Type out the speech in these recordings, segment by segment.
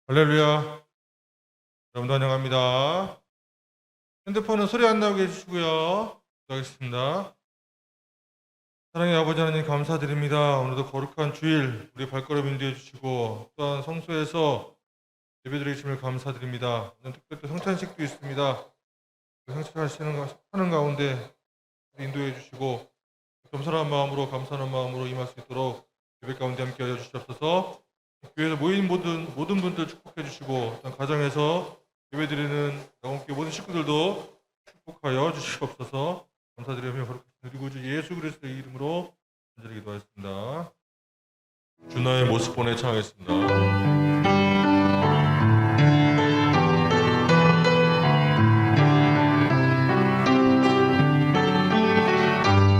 할렐루야. 여러분도 환영합니다. 핸드폰은 소리 안 나오게 해주시고요. 기도하겠습니다. 사랑의 아버지 하나님 감사드립니다. 오늘도 거룩한 주일 우리 발걸음 인도해 주시고 또한 성소에서 예배드리기 주심을 감사드립니다. 오늘 특별히 성찬식도 있습니다. 성찬하는 가운데 인도해 주시고 겸손한 마음으로 감사하는 마음으로 임할 수 있도록 예배 가운데 함께 하여 주시옵소서. 교회에서 모인 모든 분들 축복해 주시고 가정에서 예배드리는 영혼교회 모든 식구들도 축복하여 주시옵소서. 감사드리며 거룩하신 우리 구주 예수 그리스도의 이름으로 간절히 기도하였습니다. 주나의 모습 보내 청하겠습니다.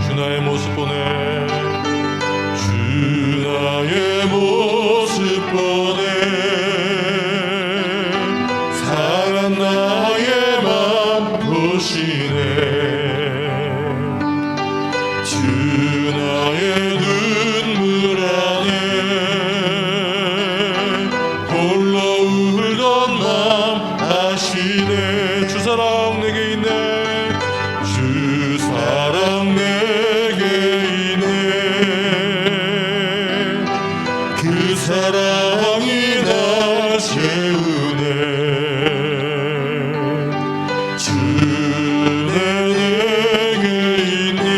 주나의 모습 보내 주나의 모습 보내 상한 나의 맘 보시네 주나의 눈물 안에 홀로 울던 맘 아시네 주 사랑 내게 있네 주 사랑 내게 있네 그 사랑이 날 채우네 주내 내게 있네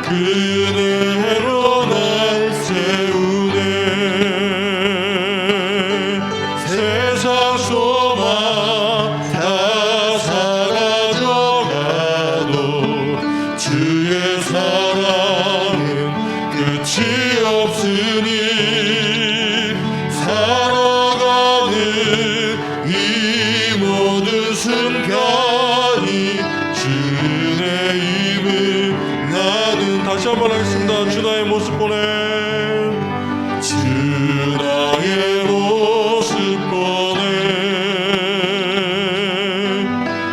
그대로 날 세우네 세상 소망 다 사라져가도 주의 사랑은 끝이 없으니 살아가는 이 모든 순간이 주의 힘을 나는 다시 한번 하겠습니다. 주나의 모습 보내 주나의 모습 보내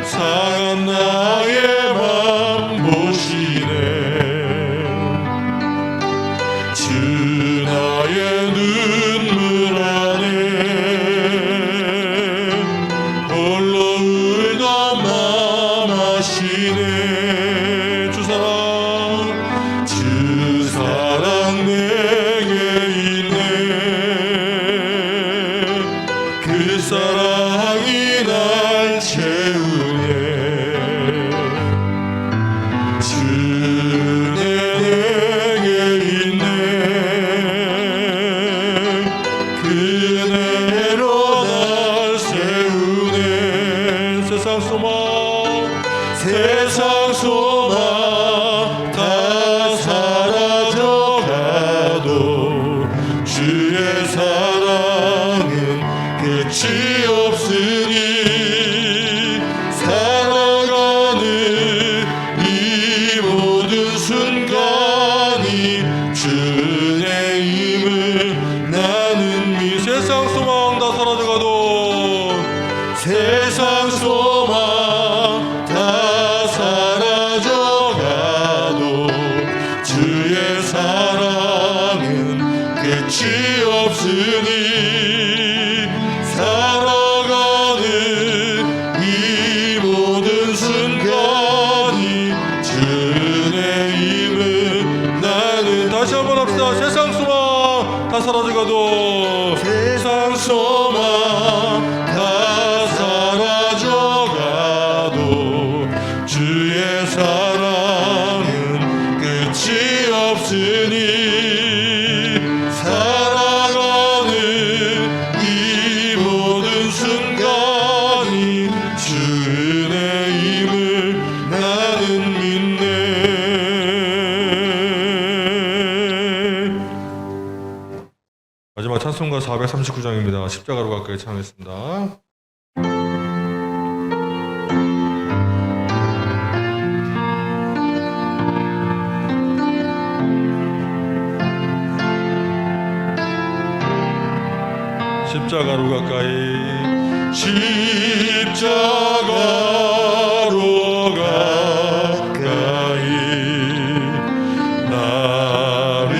상한 나의 맘 보시네 주나의 눈물 안에 홀로 울던 맘 아시네 주 사랑 내게 있네 그 사랑이 날 채우네 주내 내게 있네 그대로 날 세우네 세상 소망 다 사라져가도 주의 사랑은 끝이 없으니 살아가는 이 모든 순간이 주의 힘을 나는 세상 소망 다 사라져가도 세상 소망 다 사라져가도 주의 사랑은 끝이 없으니 살아가는 이 모든 순간이 주의 힘을 나는 다시 한번 합시다. 세상 소망 다 사라져가도 세상 소망 다 사라져가도 주의 사랑은 끝이 없으니 살아가는 이 모든 순간이 주의 힘을 나는 믿네. 마지막 찬송가 439장입니다. 십자가로 가까이 찬양했습니다. 십자가로 가까이 십자가로 가까이 나를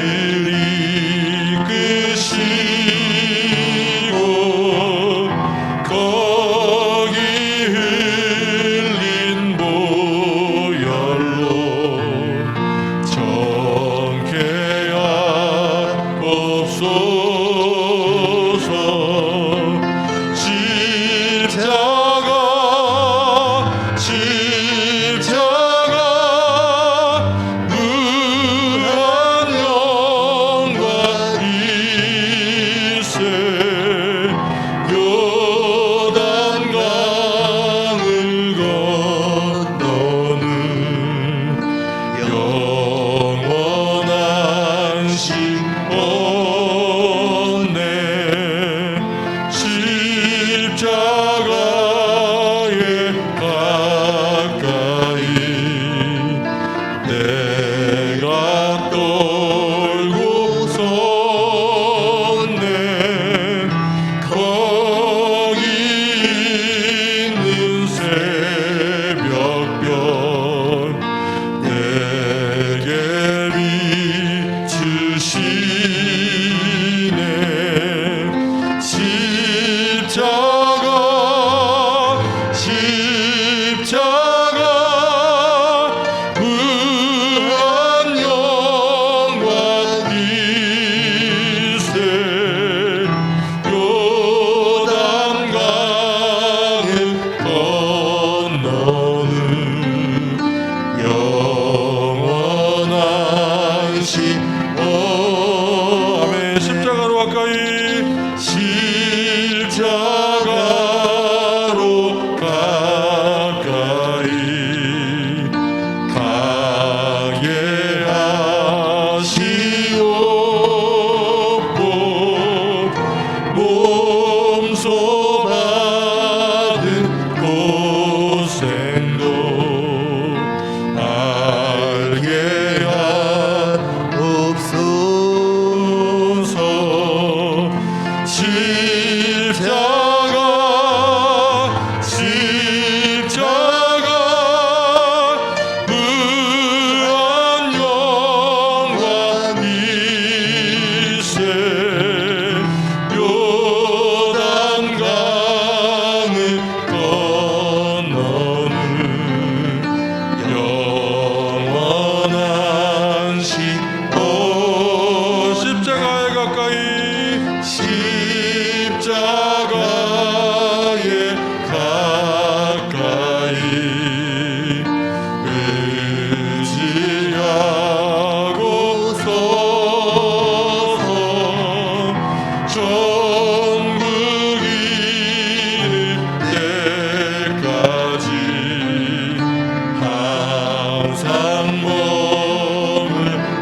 이끄시 아멘. 십자가로 가까이 십자가로 가까이 가게 하시옵고 몸소 받은 고생도 알게 하옵소서. 십자가 무한 영광이세. 요단강을 건너는 영원한 십자가에 가까이 십자가에 가까이 의지하고 서서 천국 이를 때까지 항상 머물겠네.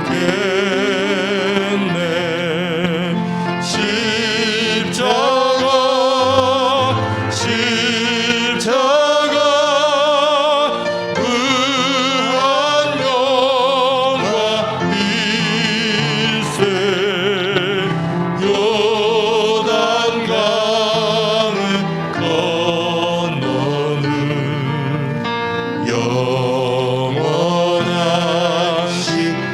십자가 무한 영광일세. 요단강을 건너는 영원한 시없네.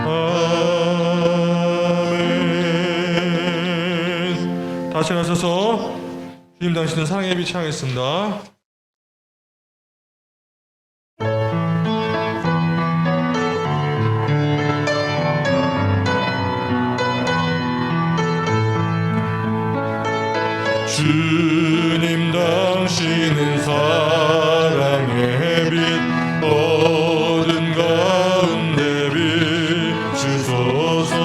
아멘. 다시 나서서 주님 당신은 사랑의 빛 찬양했습니다. 주님 당신은 사랑의 빛 어둠 가운데 비추소서.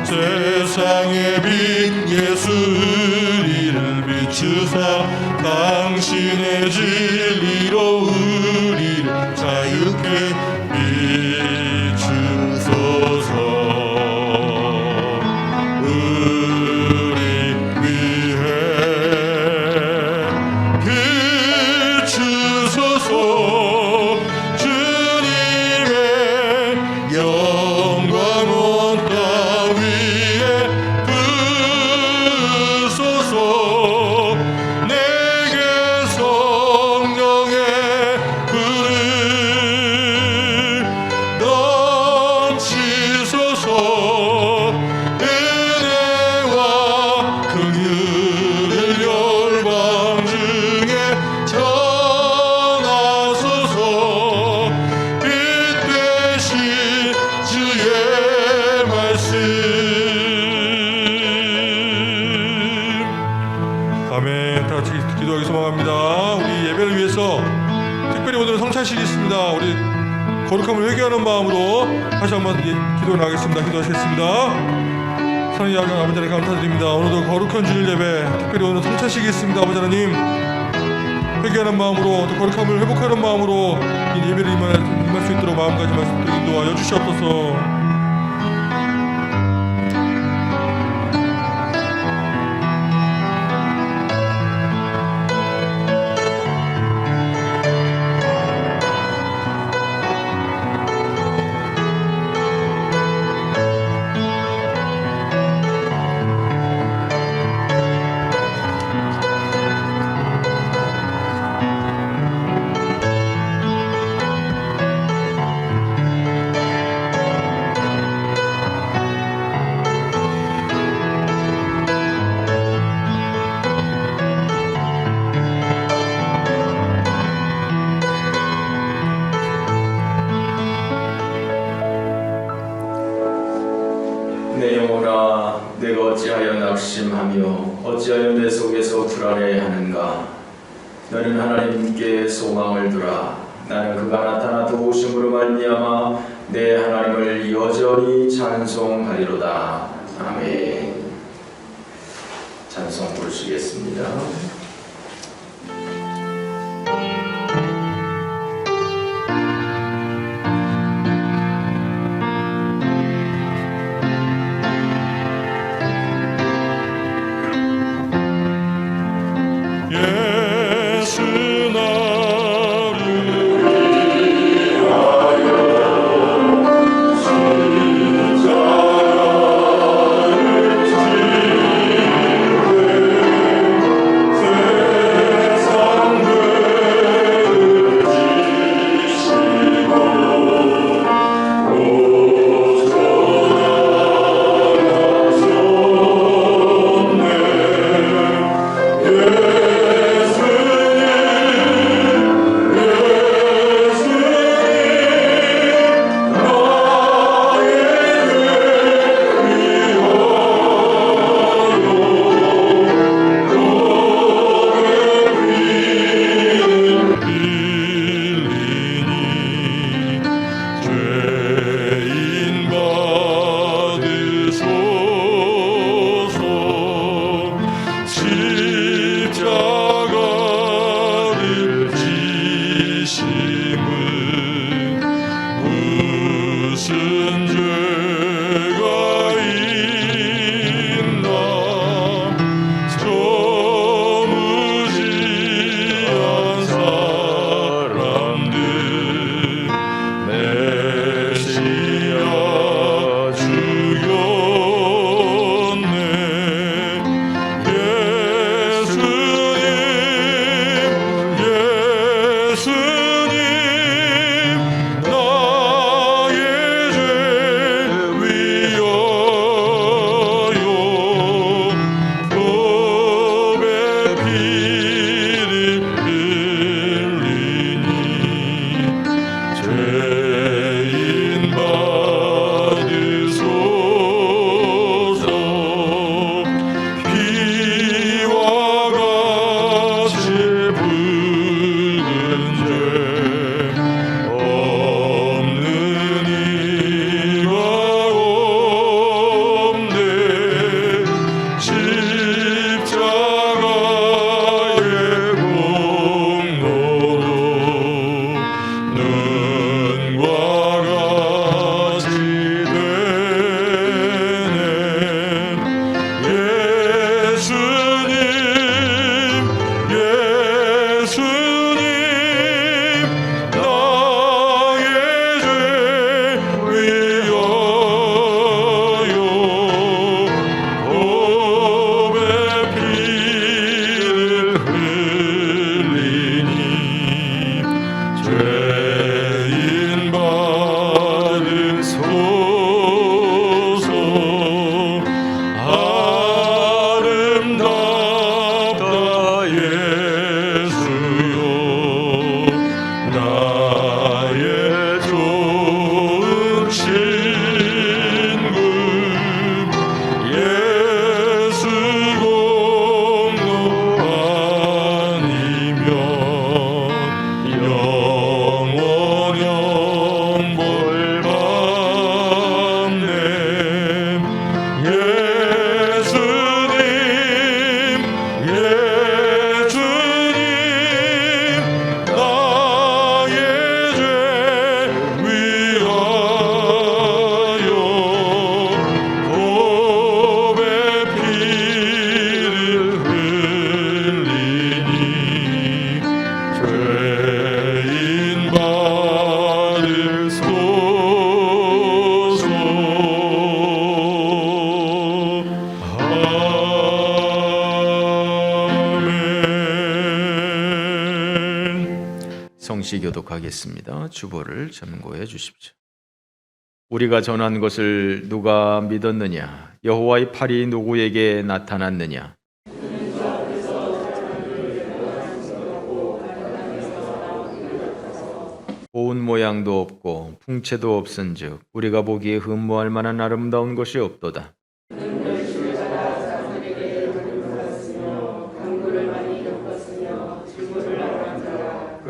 세상의 빛 예수 우리를 비추사 당신의 진리로 우리를 자유케 비추소서. 우리 위해 비추소서. 주님의 영광 온 땅 위에 부으소서. 내게 성령의 불을 넘치소서. 은혜와 긍휼을 열방 중에 전하소서. 빛 되신 주의 말씀. 아멘. 다 같이 기도하기 소망합니다. 우리 예배를 위해서 특별히 오늘 성찬식이 있습니다. 우리 거룩함을 회개하는 마음으로 다시 한번 기도 나가겠습니다. 기도하시겠습니다. 사랑의 아버지 하나님 감사드립니다. 오늘도 거룩한 주일 예배, 특별히 오늘 성찬식이 있습니다. 아버지 하나님, 회개하는 마음으로 또 거룩함을 회복하는 마음으로 이 예배를 임할 수 있도록 마음까지 말씀드리고 인도하여 주시옵소서. 내 영혼아, 내가 어찌하여 낙심하며 어찌하여 내 속에서 불안해하는가. 너는 하나님께 소망을 두라. 나는 그가 나타나 도우심으로 말미암아 내 하나님을 여전히 찬송하리로다. 아멘. 찬송 부르시겠습니다. 예수 나를 죄인 받으소서. 십자가를 지심은 무슨 죄가 있나. 저 무지한 사람들 메시아 죽였네. 예수님 나의 죄 위하여 법의 피를 흘리니 죄인 받으소서. 피와 같이 붉은 죄 없는 이가 없네. 십자가의 공로로 눈과 같이 되네. 예수님 나의 죄 위하여 법의 피를 흘리니 죄인 받으소서. 아름답다 예수여 나의 좋은 친구. 예수 공로 아니면 영원형 벌 받네. 예수님 나의 죄 위하여 법의 피를 흘리니 죄인 받으소서. 아멘. 성시 교독하겠습니다. 주보를 점고해 주십시오. 우리가 전한 것을 누가 믿었느냐? 여호와의 팔이 누구에게 나타났느냐? 고운 모양도 없고 풍채도 없은즉 우리가 보기에 흠모할 만한 아름다운 것이 없도다.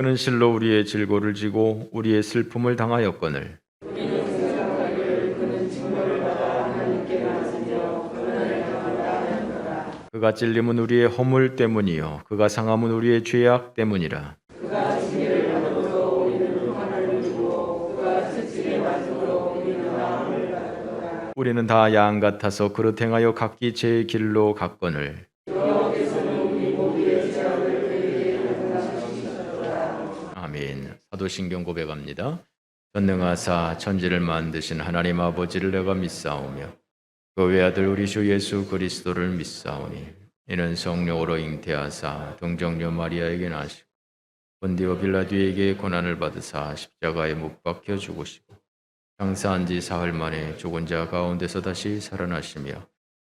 그는 실로 우리의 질고를 지고 우리의 슬픔을 당하였거늘 그가 찔림은 우리의 허물 때문이요 그가 상함은 우리의 죄악 때문이라. 우리는 다 양 같아서 그릇 행하여 각기 제 길로 갔거늘 아멘. 사도신경 고백합니다. 전능하사 천지를 만드신 하나님 아버지를 내가 믿사오며 그 외아들 우리 주 예수 그리스도를 믿사오니 이는 성령으로 잉태하사 동정녀 마리아에게 나시고 본디오 빌라도에게 고난을 받으사 십자가에 못 박혀 죽으시고 장사한 지 사흘 만에 죽은 자 가운데서 다시 살아나시며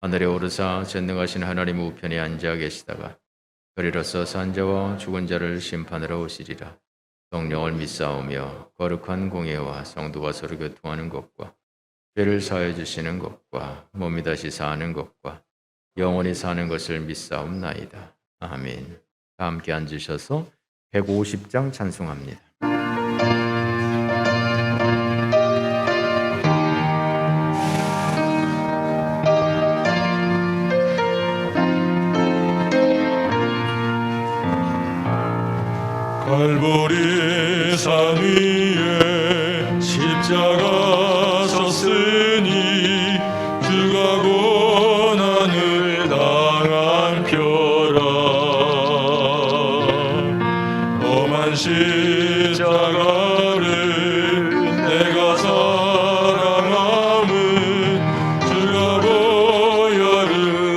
하늘에 오르사 전능하신 하나님 우편에 앉아 계시다가 그리로서 산 자와 죽은 자를 심판하러 오시리라. 성령을 믿사오며 거룩한 공예와 성도가 서로 교통하는 것과 죄를 사하여 주시는 것과 몸이 다시 사는 것과 영원히 사는 것을 믿사옵나이다. 아멘. 다 함께 앉으셔서 150장 찬송합니다. 갈보리 산 위에 십자가 섰으니 주가 고난을 당한 표라. 험한 십자가를 내가 사랑함은 주가 보혈을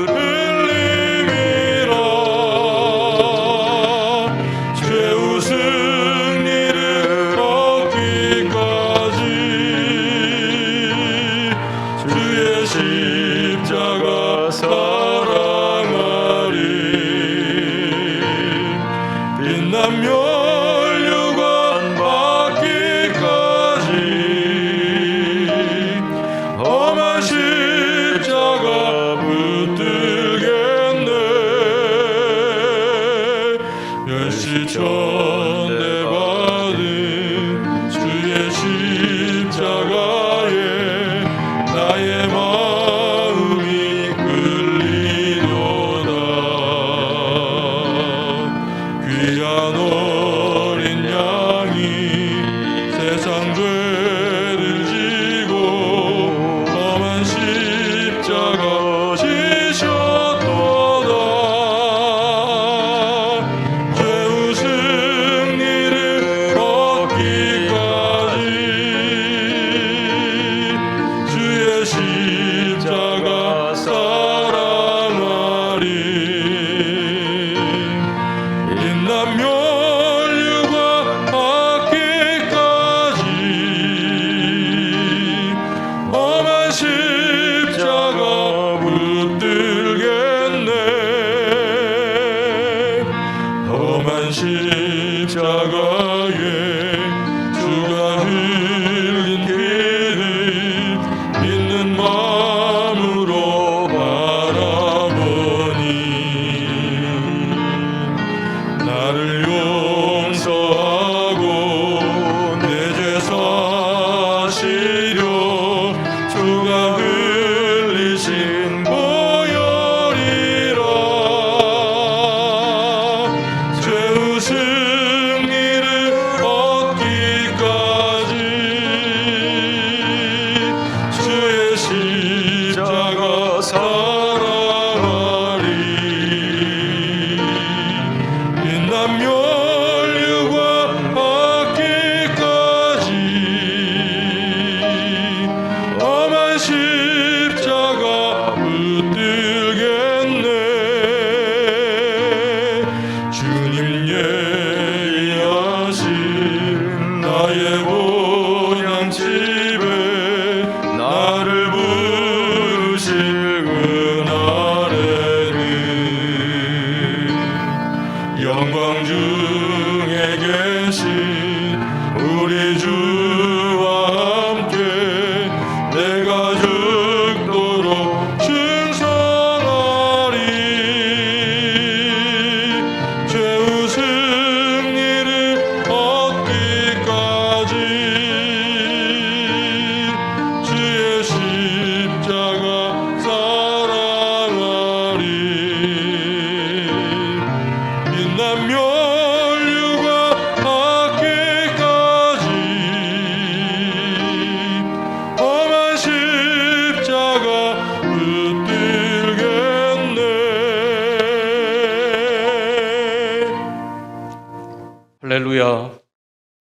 흘림이라. 죄우 승리를 얻기까지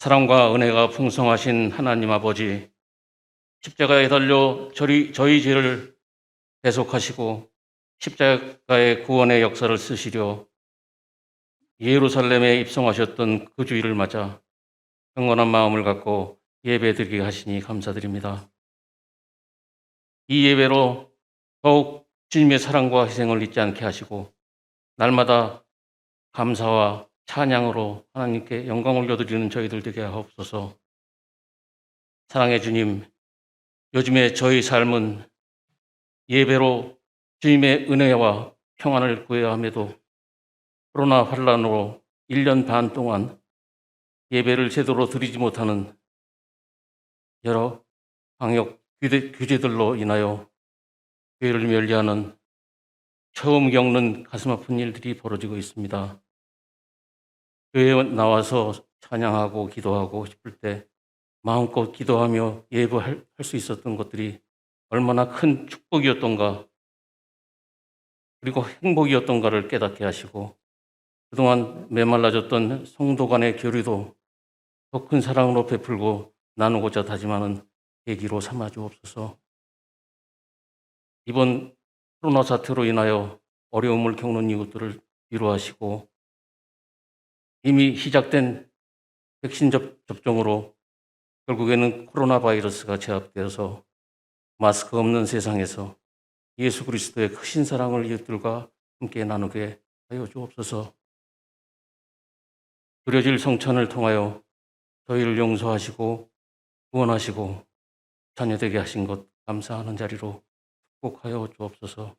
사랑과 은혜가 풍성하신 하나님 아버지, 십자가에 달려 저희 죄를 대속하시고 십자가의 구원의 역사를 쓰시려 예루살렘에 입성하셨던 그 주일을 맞아 경건한 마음을 갖고 예배드리게 하시니 감사드립니다. 이 예배로 더욱 주님의 사랑과 희생을 잊지 않게 하시고 날마다 감사와 찬양으로 하나님께 영광 올려드리는 저희들 되게 하옵소서. 사랑의 주님, 요즘에 저희 삶은 예배로 주님의 은혜와 평안을 구해야 함에도 코로나 환란으로 1년 반 동안 예배를 제대로 드리지 못하는 여러 방역 규제들로 인하여 교회를 멸리하는 처음 겪는 가슴 아픈 일들이 벌어지고 있습니다. 교회에 나와서 찬양하고 기도하고 싶을 때 마음껏 기도하며 예배할 수 있었던 것들이 얼마나 큰 축복이었던가, 그리고 행복이었던가를 깨닫게 하시고 그동안 메말라졌던 성도 간의 교류도 더 큰 사랑으로 베풀고 나누고자 다짐하는 계기로 삼아 주옵소서. 이번 코로나 사태로 인하여 어려움을 겪는 이웃들을 위로하시고 이미 시작된 백신 접종으로 결국에는 코로나 바이러스가 제압되어서 마스크 없는 세상에서 예수 그리스도의 크신 사랑을 이웃들과 함께 나누게 하여 주옵소서. 드려질 성찬을 통하여 저희를 용서하시고 구원하시고 자녀되게 하신 것 감사하는 자리로 축복하여 주옵소서.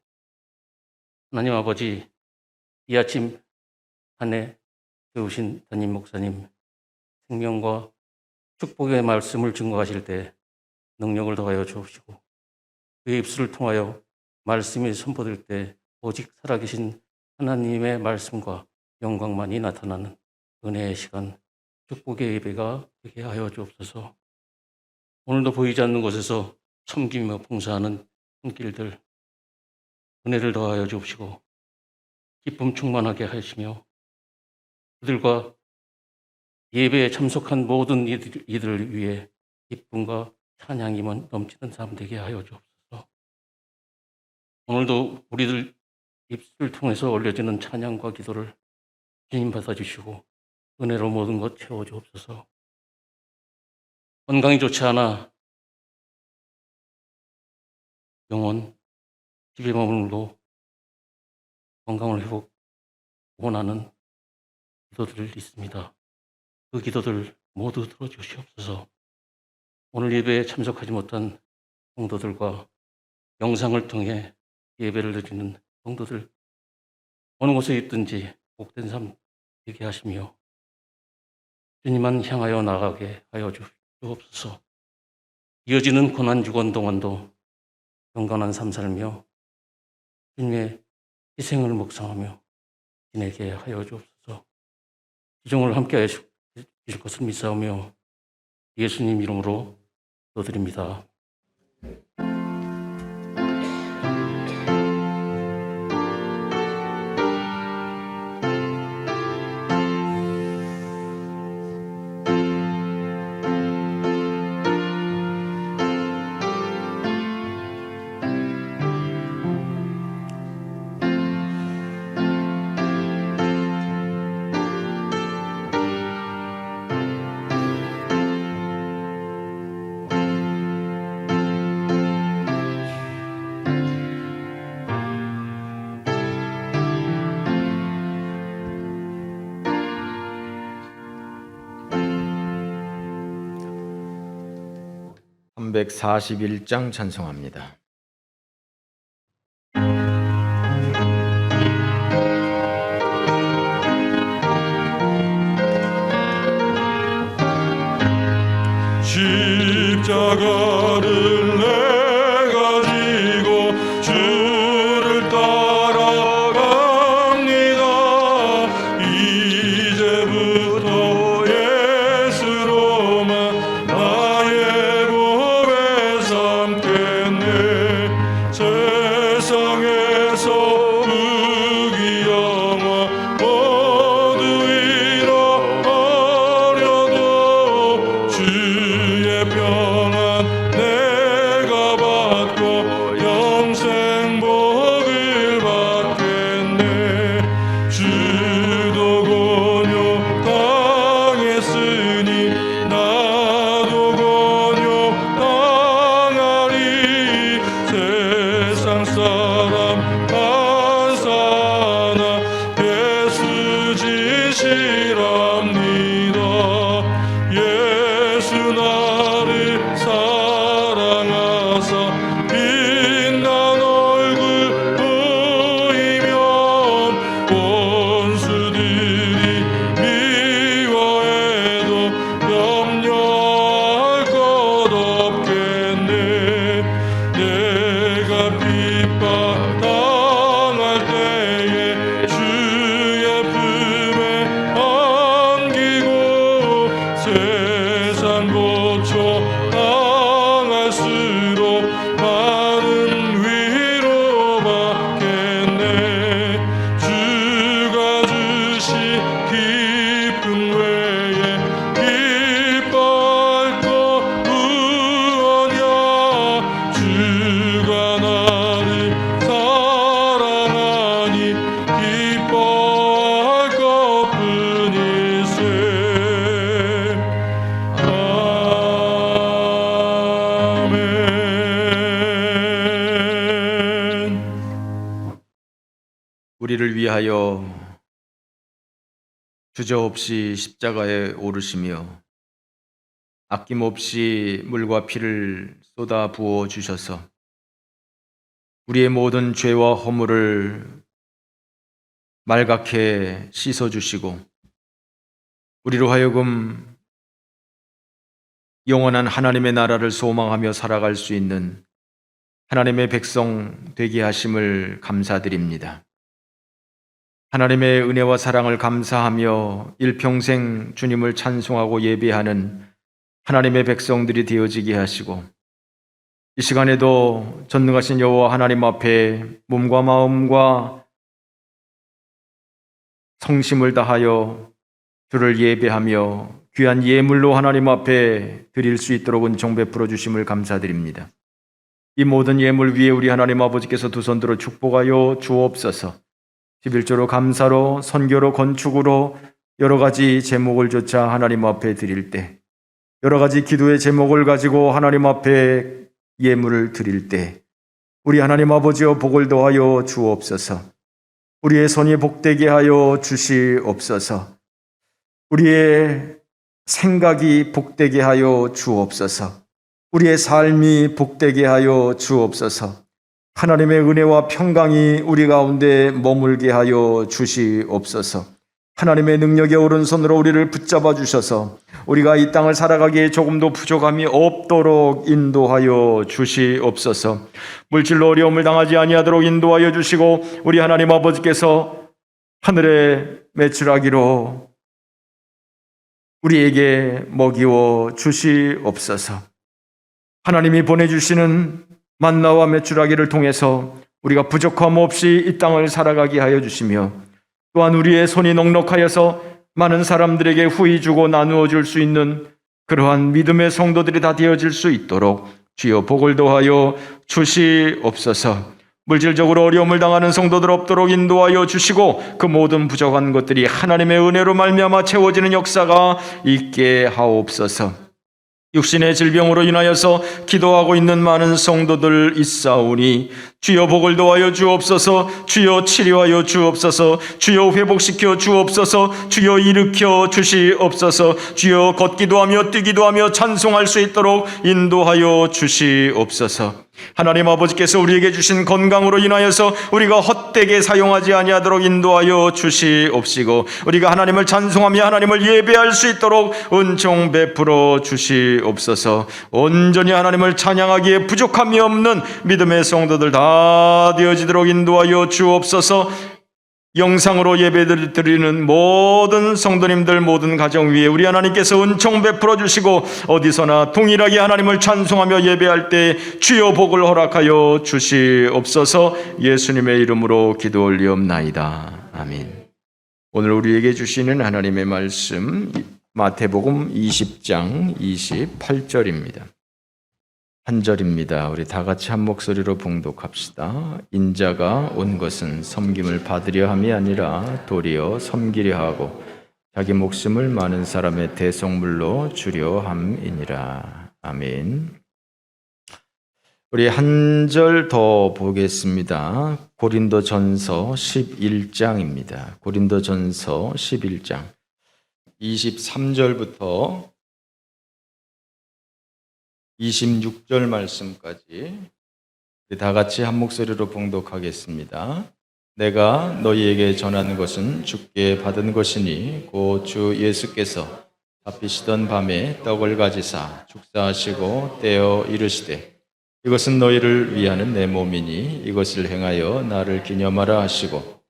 하나님 아버지, 이 아침 한 해 세우신 담임 목사님 생명과 축복의 말씀을 증거하실 때 능력을 더하여 주옵시고 그의 입술을 통하여 말씀이 선포될 때 오직 살아계신 하나님의 말씀과 영광만이 나타나는 은혜의 시간, 축복의 예배가 되게 하여 주옵소서. 오늘도 보이지 않는 곳에서 섬기며 봉사하는 손길들 은혜를 더하여 주옵시고 기쁨 충만하게 하시며 그들과 예배에 참석한 모든 이들을 위해 기쁨과 찬양이 넘치는 삶 되게 하여 주옵소서. 오늘도 우리들 입술을 통해서 올려지는 찬양과 기도를 주님 받아주시고 은혜로 모든 것 채워주옵소서. 건강이 좋지 않아 영혼 집에 머물고 건강을 회복 원하는 기도들 있습니다. 그 기도들 모두 들어주시옵소서. 오늘 예배에 참석하지 못한 성도들과 영상을 통해 예배를 드리는 성도들 어느 곳에 있든지 복된 삶 되게 하시며 주님만 향하여 나가게 하여 주옵소서. 이어지는 고난주간 동안도 경건한 삶 살며 주님의 희생을 묵상하며 지내게 하여 주옵소서. 지종을 함께 하여 주실 것을 믿사오며 예수님 이름으로 기도드립니다. (341장) 찬송합니다. 십자가를 내가 지고 주를 따라갑니다. 이제부터 예수로만 나의 몸에 삼겠네. 세상에서 부귀영화 모두 잃어버려도 나를 사랑하사 빛난 얼굴 보이면 원수들이 미워해도 염려할 것 없겠네. 내가 핍박당할 때에 주의 품에 안기고 세상 고쳐 당할수록 많은 위로받겠네. 주가 주신 기쁨 외에 기뻐할 것 무엇냐. 주가 나를 사랑하니 기뻐할 것뿐일세. 아멘. 우리를 위하여 주저없이 십자가에 오르시며 아낌없이 물과 피를 쏟아 부어 주셔서 우리의 모든 죄와 허물을 말갛게 씻어 주시고 우리로 하여금 영원한 하나님의 나라를 소망하며 살아갈 수 있는 하나님의 백성 되게 하심을 감사드립니다. 하나님의 은혜와 사랑을 감사하며 일평생 주님을 찬송하고 예배하는 하나님의 백성들이 되어지게 하시고 이 시간에도 전능하신 여호와 하나님 앞에 몸과 마음과 성심을 다하여 주를 예배하며 귀한 예물로 하나님 앞에 드릴 수 있도록 은총 베풀어 주심을 감사드립니다. 이 모든 예물 위에 우리 하나님 아버지께서 두 손 들어 축복하여 주옵소서. 11조로 감사로 선교로 건축으로 여러 가지 제목을 조차 하나님 앞에 드릴 때 여러 가지 기도의 제목을 가지고 하나님 앞에 예물을 드릴 때 우리 하나님 아버지여 복을 더하여 주옵소서. 우리의 손이 복되게 하여 주시옵소서. 우리의 생각이 복되게 하여 주옵소서. 우리의 삶이 복되게 하여 주옵소서. 하나님의 은혜와 평강이 우리 가운데 머물게 하여 주시옵소서. 하나님의 능력의 오른손으로 우리를 붙잡아 주셔서 우리가 이 땅을 살아가기에 조금도 부족함이 없도록 인도하여 주시옵소서. 물질로 어려움을 당하지 아니하도록 인도하여 주시고 우리 하나님 아버지께서 하늘에 매출하기로 우리에게 먹이워 주시옵소서. 하나님이 보내주시는 만나와 메추라기를 통해서 우리가 부족함 없이 이 땅을 살아가게 하여 주시며 또한 우리의 손이 넉넉하여서 많은 사람들에게 후히 주고 나누어 줄 수 있는 그러한 믿음의 성도들이 다 되어질 수 있도록 주여 복을 더하여 주시옵소서. 물질적으로 어려움을 당하는 성도들 없도록 인도하여 주시고 그 모든 부족한 것들이 하나님의 은혜로 말미암아 채워지는 역사가 있게 하옵소서. 육신의 질병으로 인하여서 기도하고 있는 많은 성도들 있사오니 주여 복을 더하여 주옵소서. 주여 치료하여 주옵소서. 주여 회복시켜 주옵소서. 주여 일으켜 주시옵소서. 주여 걷기도 하며 뛰기도 하며 찬송할 수 있도록 인도하여 주시옵소서. 하나님 아버지께서 우리에게 주신 건강으로 인하여서 우리가 헛되게 사용하지 아니하도록 인도하여 주시옵시고 우리가 하나님을 찬송하며 하나님을 예배할 수 있도록 은총 베풀어 주시옵소서. 온전히 하나님을 찬양하기에 부족함이 없는 믿음의 성도들 다 되어지도록 인도하여 주옵소서. 영상으로 예배를 드리는 모든 성도님들 모든 가정 위에 우리 하나님께서 은총 베풀어 주시고 어디서나 동일하게 하나님을 찬송하며 예배할 때 주여 복을 허락하여 주시옵소서. 예수님의 이름으로 기도 올리옵나이다. 아멘. 오늘 우리에게 주시는 하나님의 말씀 마태복음 20장 28절입니다. 한 절입니다. 우리 다 같이 한 목소리로 봉독합시다. 인자가 온 것은 섬김을 받으려 함이 아니라 도리어 섬기려 하고 자기 목숨을 많은 사람의 대속물로 주려 함이니라. 아멘. 우리 한 절 더 보겠습니다. 고린도전서 11장입니다. 고린도전서 11장 23절부터 26절 말씀까지 우리 다 같이 한 목소리로 봉독하겠습니다. 내가 너희에게 전하는 것은 주께 받은 것이니 곧 주 예수께서 잡히시던 밤에 떡을 가지사 축사하시고 떼어 이르시되 이것은 너희를 위하는 내 몸이니 이것을 행하여 나를 기념하라 하시고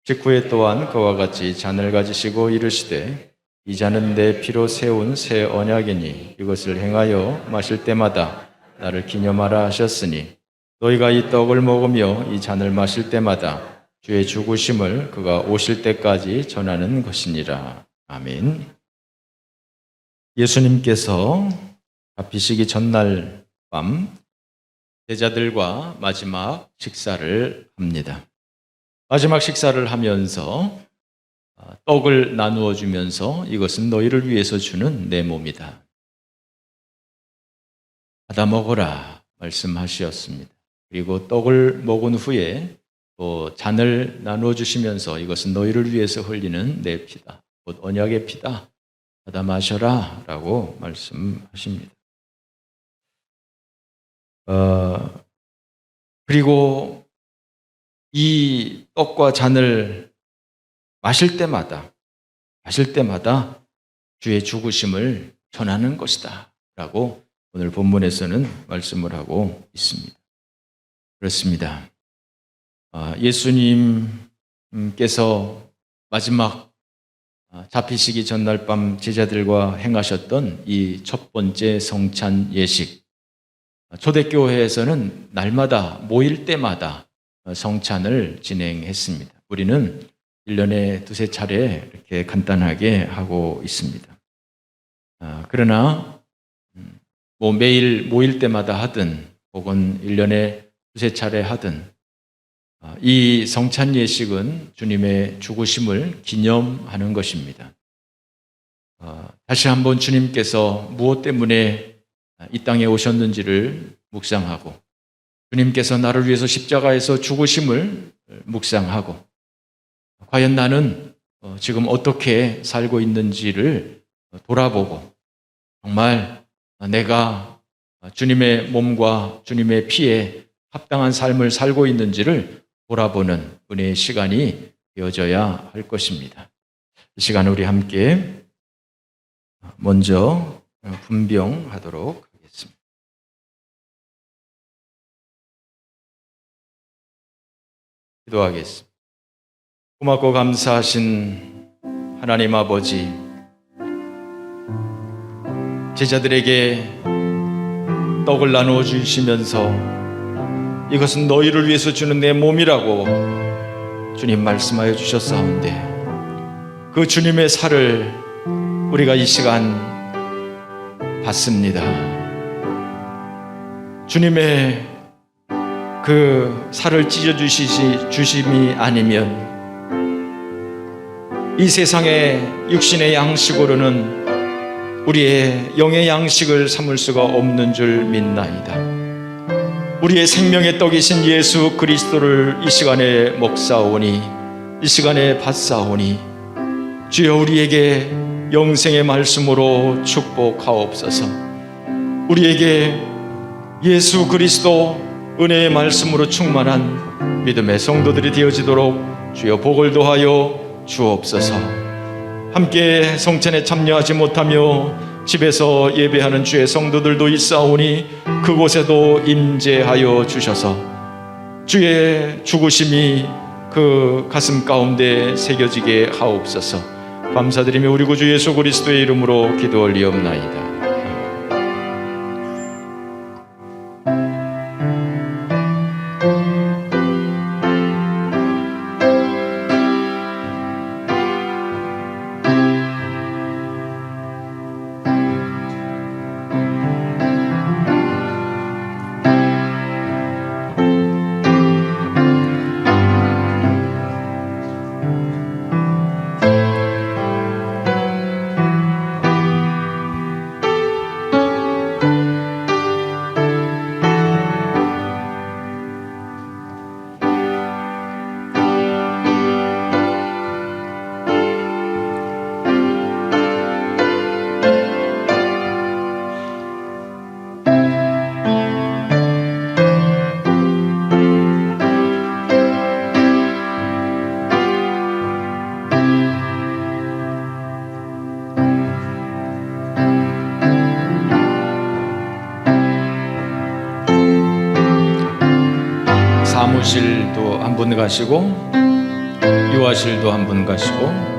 직후에 또한 그와 같이 잔을 가지시고 이르시되 이 잔은 내 피로 세운 새 언약이니 이것을 행하여 마실 때마다 나를 기념하라 하셨으니 너희가 이 떡을 먹으며 이 잔을 마실 때마다 주의 죽으심을 그가 오실 때까지 전하는 것이니라. 아멘. 예수님께서 잡히시기 전날 밤 제자들과 마지막 식사를 합니다. 마지막 식사를 하면서 떡을 나누어 주면서 이것은 너희를 위해서 주는 내 몸이다. 받아 먹어라 말씀하셨습니다. 그리고 떡을 먹은 후에 또 잔을 나누어 주시면서 이것은 너희를 위해서 흘리는 내 피다. 곧 언약의 피다. 받아 마셔라 라고 말씀하십니다. 그리고 이 떡과 잔을 마실 때마다 주의 죽으심을 전하는 것이다 라고 오늘 본문에서는 말씀을 하고 있습니다. 그렇습니다. 예수님께서 마지막 잡히시기 전날 밤 제자들과 행하셨던 이 첫 번째 성찬 예식, 초대교회에서는 날마다 모일 때마다 성찬을 진행했습니다. 우리는 1년에 두세 차례 이렇게 간단하게 하고 있습니다. 그러나 뭐 매일 모일 때마다 하든 혹은 1년에 두세 차례 하든 이 성찬 예식은 주님의 죽으심을 기념하는 것입니다. 다시 한번 주님께서 무엇 때문에 이 땅에 오셨는지를 묵상하고 주님께서 나를 위해서 십자가에서 죽으심을 묵상하고 과연 나는 지금 어떻게 살고 있는지를 돌아보고 정말 내가 주님의 몸과 주님의 피에 합당한 삶을 살고 있는지를 돌아보는 은혜의 시간이 되어져야 할 것입니다. 이 시간 우리 함께 먼저 분병하도록 하겠습니다. 기도하겠습니다. 고맙고 감사하신 하나님 아버지, 제자들에게 떡을 나누어 주시면서 이것은 너희를 위해서 주는 내 몸이라고 주님 말씀하여 주셨사온데 그 주님의 살을 우리가 이 시간 받습니다. 주님의 그 살을 찢어 주심이 아니면 이 세상의 육신의 양식으로는 우리의 영의 양식을 삼을 수가 없는 줄 믿나이다. 우리의 생명의 떡이신 예수 그리스도를 이 시간에 먹사오니 이 시간에 받사오니 주여 우리에게 영생의 말씀으로 축복하옵소서. 우리에게 예수 그리스도 은혜의 말씀으로 충만한 믿음의 성도들이 되어지도록 주여 복을 더하여 주옵소서. 함께 성찬에 참여하지 못하며 집에서 예배하는 주의 성도들도 있사오니 그곳에도 임재하여 주셔서 주의 죽으심이 그 가슴 가운데 새겨지게 하옵소서. 감사드리며 우리 구주 예수 그리스도의 이름으로 기도 올리옵나이다. 유아실도 한 분 가시고, 유아실도 한 분 가시고,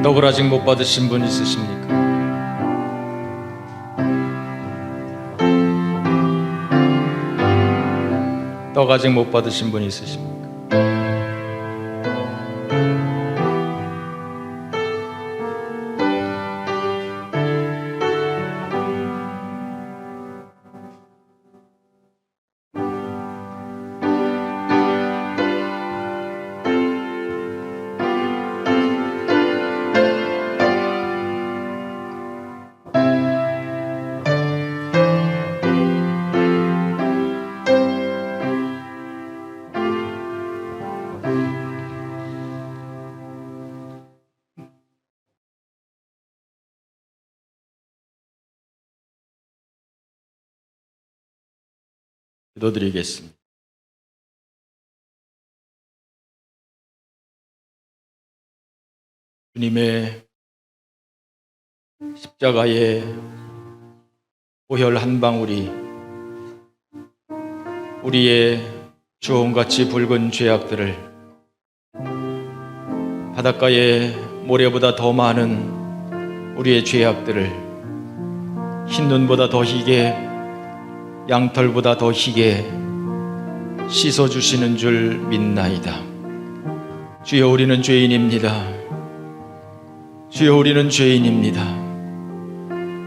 떡을 아직 못 받으신 분 있으십니까? 떡 아직 못 받으신 분 있으십니까? 기도드리겠습니다. 주님의 십자가의 보혈 한 방울이 우리의 주홍같이 붉은 죄악들을, 바닷가의 모래보다 더 많은 우리의 죄악들을 흰눈보다 더 희게, 양털보다 더 희게 씻어주시는 줄 믿나이다. 주여, 우리는 죄인입니다. 주여, 우리는 죄인입니다.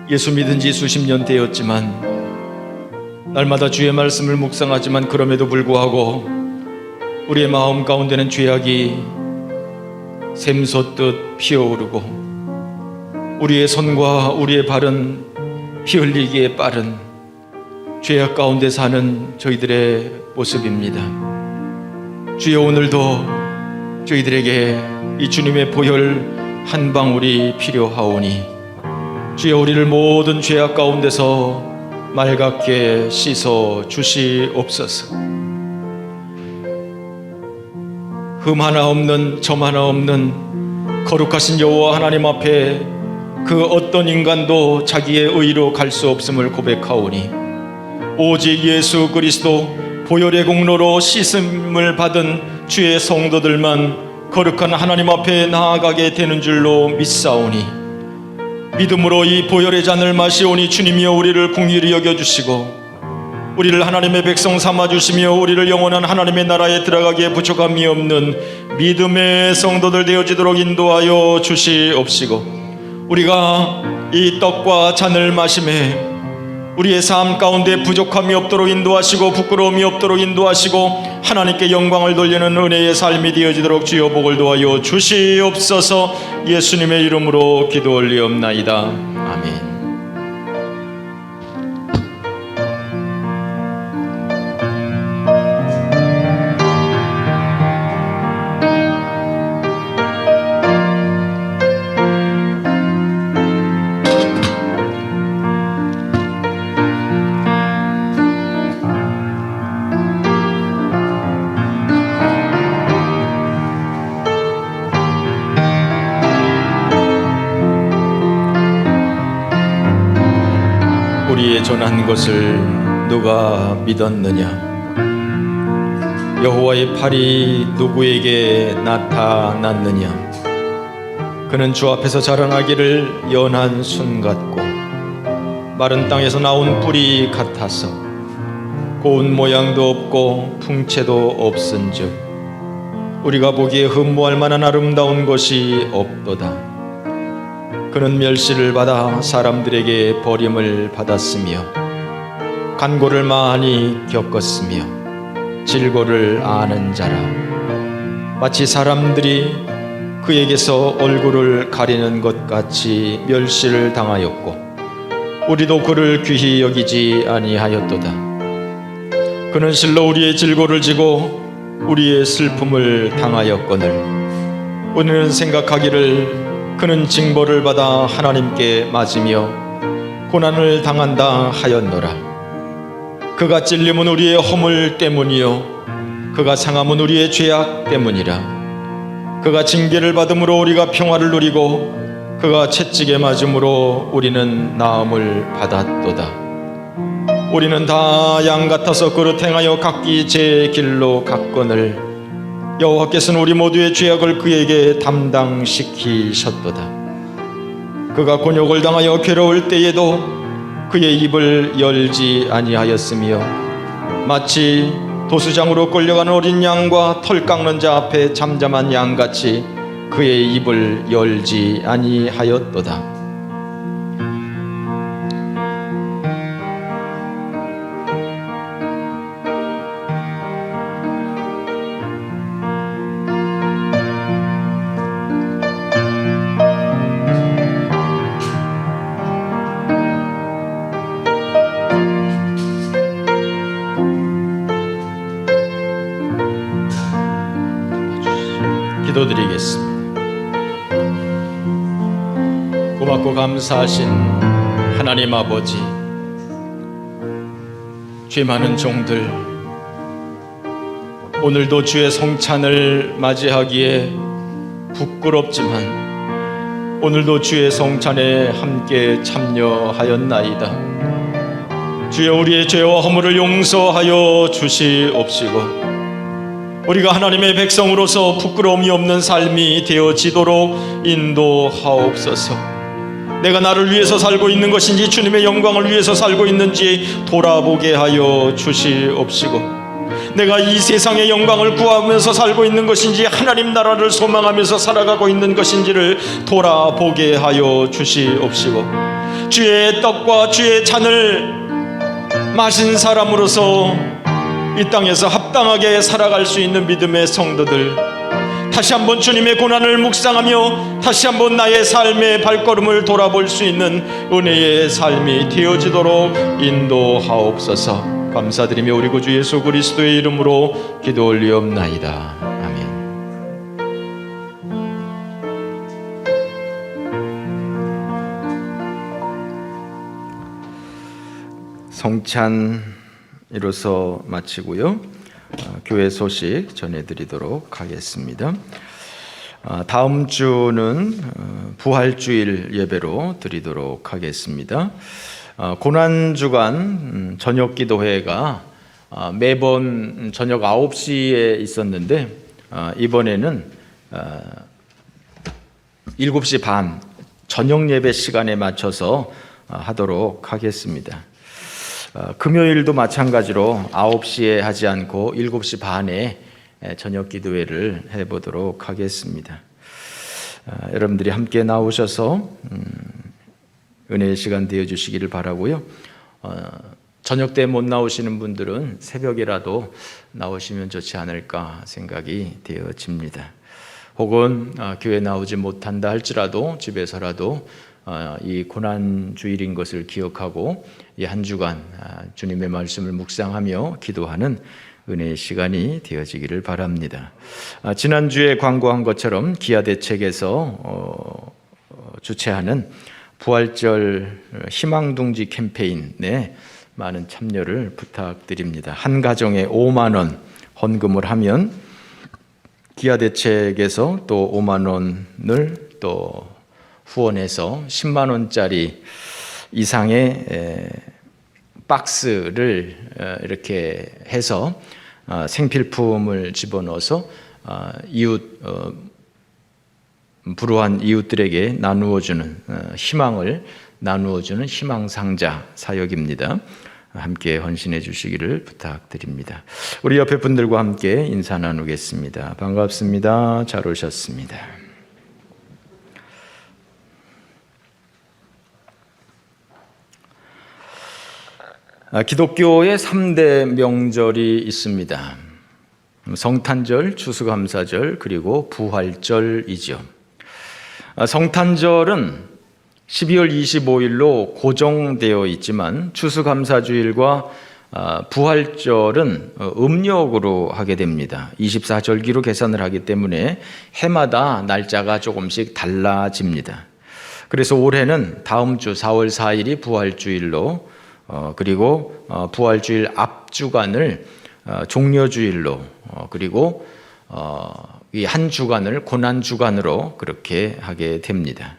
예수 믿은 지 수십 년 되었지만, 날마다 주의 말씀을 묵상하지만 그럼에도 불구하고 우리의 마음 가운데는 죄악이 샘솟듯 피어오르고, 우리의 손과 우리의 발은 피 흘리기에 빠른 죄악 가운데 사는 저희들의 모습입니다. 주여, 오늘도 저희들에게 이 주님의 보혈 한 방울이 필요하오니, 주여, 우리를 모든 죄악 가운데서 맑게 씻어 주시옵소서. 흠 하나 없는, 점 하나 없는 거룩하신 여호와 하나님 앞에 그 어떤 인간도 자기의 의로 갈 수 없음을 고백하오니, 오직 예수 그리스도 보혈의 공로로 씻음을 받은 주의 성도들만 거룩한 하나님 앞에 나아가게 되는 줄로 믿사오니, 믿음으로 이 보혈의 잔을 마시오니 주님이여 우리를 긍휼히 여겨주시고 우리를 하나님의 백성 삼아주시며 우리를 영원한 하나님의 나라에 들어가기에 부족함이 없는 믿음의 성도들 되어지도록 인도하여 주시옵시고, 우리가 이 떡과 잔을 마심에 우리의 삶 가운데 부족함이 없도록 인도하시고 부끄러움이 없도록 인도하시고 하나님께 영광을 돌리는 은혜의 삶이 되어지도록 주여 복을 도하여 주시옵소서. 예수님의 이름으로 기도 올리옵나이다. 아멘. 우리의 전한 것을 누가 믿었느냐? 여호와의 팔이 누구에게 나타났느냐? 그는 주 앞에서 자라나기를 연한 순 같고 마른 땅에서 나온 뿌리 같아서 고운 모양도 없고 풍채도 없은즉 우리가 보기에 흠모할 만한 아름다운 것이 없도다. 그는 멸시를 받아 사람들에게 버림을 받았으며 간고를 많이 겪었으며 질고를 아는 자라. 마치 사람들이 그에게서 얼굴을 가리는 것 같이 멸시를 당하였고 우리도 그를 귀히 여기지 아니하였도다. 그는 실로 우리의 질고를 지고 우리의 슬픔을 당하였거늘 우리는 생각하기를 그는 징벌을 받아 하나님께 맞으며 고난을 당한다 하였노라. 그가 찔림은 우리의 허물 때문이요 그가 상함은 우리의 죄악 때문이라. 그가 징계를 받음으로 우리가 평화를 누리고 그가 채찍에 맞음으로 우리는 나음을 받았도다. 우리는 다 양 같아서 그릇 행하여 각기 제 길로 갔거늘 여호와께서는 우리 모두의 죄악을 그에게 담당시키셨도다. 그가 곤욕을 당하여 괴로울 때에도 그의 입을 열지 아니하였으며 마치 도수장으로 끌려가는 어린 양과 털 깎는 자 앞에 잠잠한 양같이 그의 입을 열지 아니하였도다. 기도드리겠습니다. 고맙고 감사하신 하나님 아버지, 죄 많은 종들 오늘도 주의 성찬을 맞이하기에 부끄럽지만 오늘도 주의 성찬에 함께 참여하였나이다. 주여 우리의 죄와 허물을 용서하여 주시옵시고 우리가 하나님의 백성으로서 부끄러움이 없는 삶이 되어지도록 인도하옵소서. 내가 나를 위해서 살고 있는 것인지 주님의 영광을 위해서 살고 있는지 돌아보게 하여 주시옵시고 내가 이 세상의 영광을 구하면서 살고 있는 것인지 하나님 나라를 소망하면서 살아가고 있는 것인지를 돌아보게 하여 주시옵시고 주의 떡과 주의 잔을 마신 사람으로서 이 땅에서 합당하게 살아갈 수 있는 믿음의 성도들, 다시 한번 주님의 고난을 묵상하며 다시 한번 나의 삶의 발걸음을 돌아볼 수 있는 은혜의 삶이 되어지도록 인도하옵소서. 감사드리며 우리 구주 예수 그리스도의 이름으로 기도 올리옵나이다. 아멘. 성찬 이로써 마치고요. 교회 소식 전해드리도록 하겠습니다. 다음 주는 부활주일 예배로 드리도록 하겠습니다. 고난주간 저녁기도회가 매번 저녁 9시에 있었는데 이번에는 7시 반 저녁 예배 시간에 맞춰서 하도록 하겠습니다. 금요일도 마찬가지로 9시에 하지 않고 7시 반에 저녁 기도회를 해보도록 하겠습니다. 여러분들이 함께 나오셔서 은혜의 시간 되어주시기를 바라고요. 저녁 때 못 나오시는 분들은 새벽이라도 나오시면 좋지 않을까 생각이 되어집니다. 혹은 교회 나오지 못한다 할지라도 집에서라도 이 고난주일인 것을 기억하고 이 한 주간 주님의 말씀을 묵상하며 기도하는 은혜의 시간이 되어지기를 바랍니다. 지난주에 광고한 것처럼 기아대책에서 주최하는 부활절 희망둥지 캠페인에 많은 참여를 부탁드립니다. 한 가정에 5만 원 헌금을 하면 기아대책에서 또 5만 원을 또 후원해서 10만 원짜리 이상의 박스를 이렇게 해서 생필품을 집어넣어서 이웃 불우한 이웃들에게 나누어주는 희망을 나누어주는 희망상자 사역입니다. 함께 헌신해 주시기를 부탁드립니다. 우리 옆에 분들과 함께 인사 나누겠습니다. 반갑습니다. 잘 오셨습니다. 기독교의 3대 명절이 있습니다. 성탄절, 추수감사절, 그리고 부활절이죠. 성탄절은 12월 25일로 고정되어 있지만 추수감사주일과 부활절은 음력으로 하게 됩니다. 24절기로 계산을 하기 때문에 해마다 날짜가 조금씩 달라집니다. 그래서 올해는 다음 주 4월 4일이 부활주일로, 그리고 부활주일 앞주간을 종려주일로, 그리고 이 한 주간을 고난주간으로 그렇게 하게 됩니다.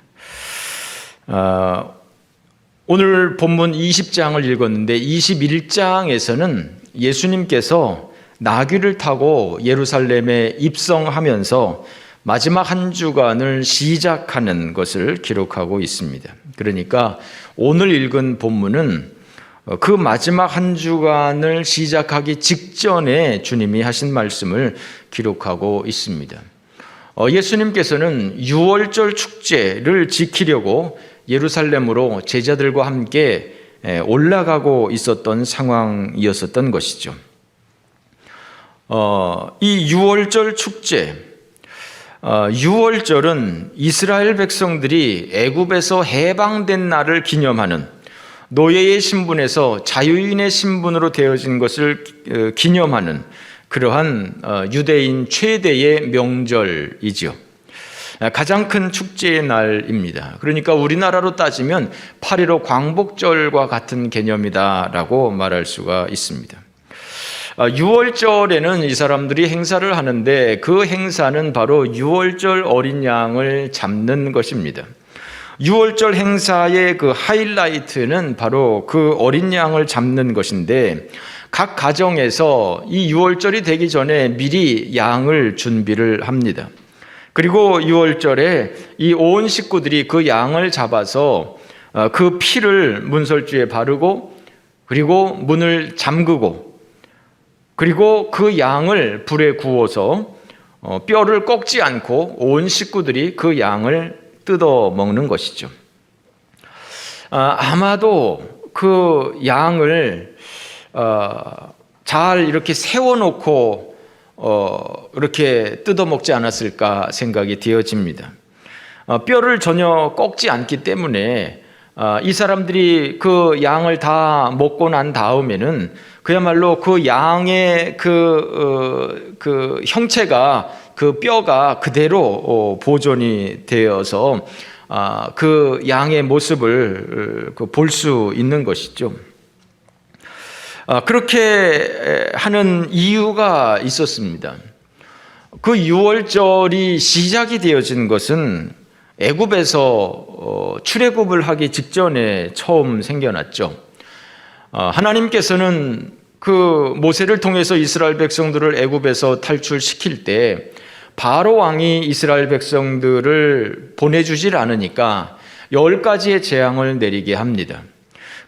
오늘 본문 20장을 읽었는데 21장에서는 예수님께서 나귀를 타고 예루살렘에 입성하면서 마지막 한 주간을 시작하는 것을 기록하고 있습니다. 그러니까 오늘 읽은 본문은 그 마지막 한 주간을 시작하기 직전에 주님이 하신 말씀을 기록하고 있습니다. 예수님께서는 유월절 축제를 지키려고 예루살렘으로 제자들과 함께 올라가고 있었던 상황이었었던 것이죠. 이 유월절 축제, 유월절은 이스라엘 백성들이 애굽에서 해방된 날을 기념하는, 노예의 신분에서 자유인의 신분으로 되어진 것을 기념하는 그러한 유대인 최대의 명절이죠. 가장 큰 축제의 날입니다. 그러니까 우리나라로 따지면 8.15 광복절과 같은 개념이다라고 말할 수가 있습니다. 6월절에는 이 사람들이 행사를 하는데 그 행사는 바로 6월절 어린 양을 잡는 것입니다. 6월절 행사의 그 하이라이트는 바로 그 어린 양을 잡는 것인데, 각 가정에서 이 6월절이 되기 전에 미리 양을 준비를 합니다. 그리고 6월절에 이 온 식구들이 그 양을 잡아서 그 피를 문설주에 바르고, 그리고 문을 잠그고, 그리고 그 양을 불에 구워서 뼈를 꺾지 않고 온 식구들이 그 양을 뜯어 먹는 것이죠. 아마도 그 양을 잘 이렇게 세워놓고 이렇게 뜯어 먹지 않았을까 생각이 되어집니다. 뼈를 전혀 꺾지 않기 때문에 이 사람들이 그 양을 다 먹고 난 다음에는 그야말로 그 양의 그 형체가, 그 뼈가 그대로 보존이 되어서 그 양의 모습을 볼 수 있는 것이죠. 그렇게 하는 이유가 있었습니다. 그 유월절이 시작이 되어진 것은 애굽에서 출애굽을 하기 직전에 처음 생겨났죠. 하나님께서는 그 모세를 통해서 이스라엘 백성들을 애굽에서 탈출시킬 때 바로 왕이 이스라엘 백성들을 보내주질 않으니까 10가지의 재앙을 내리게 합니다.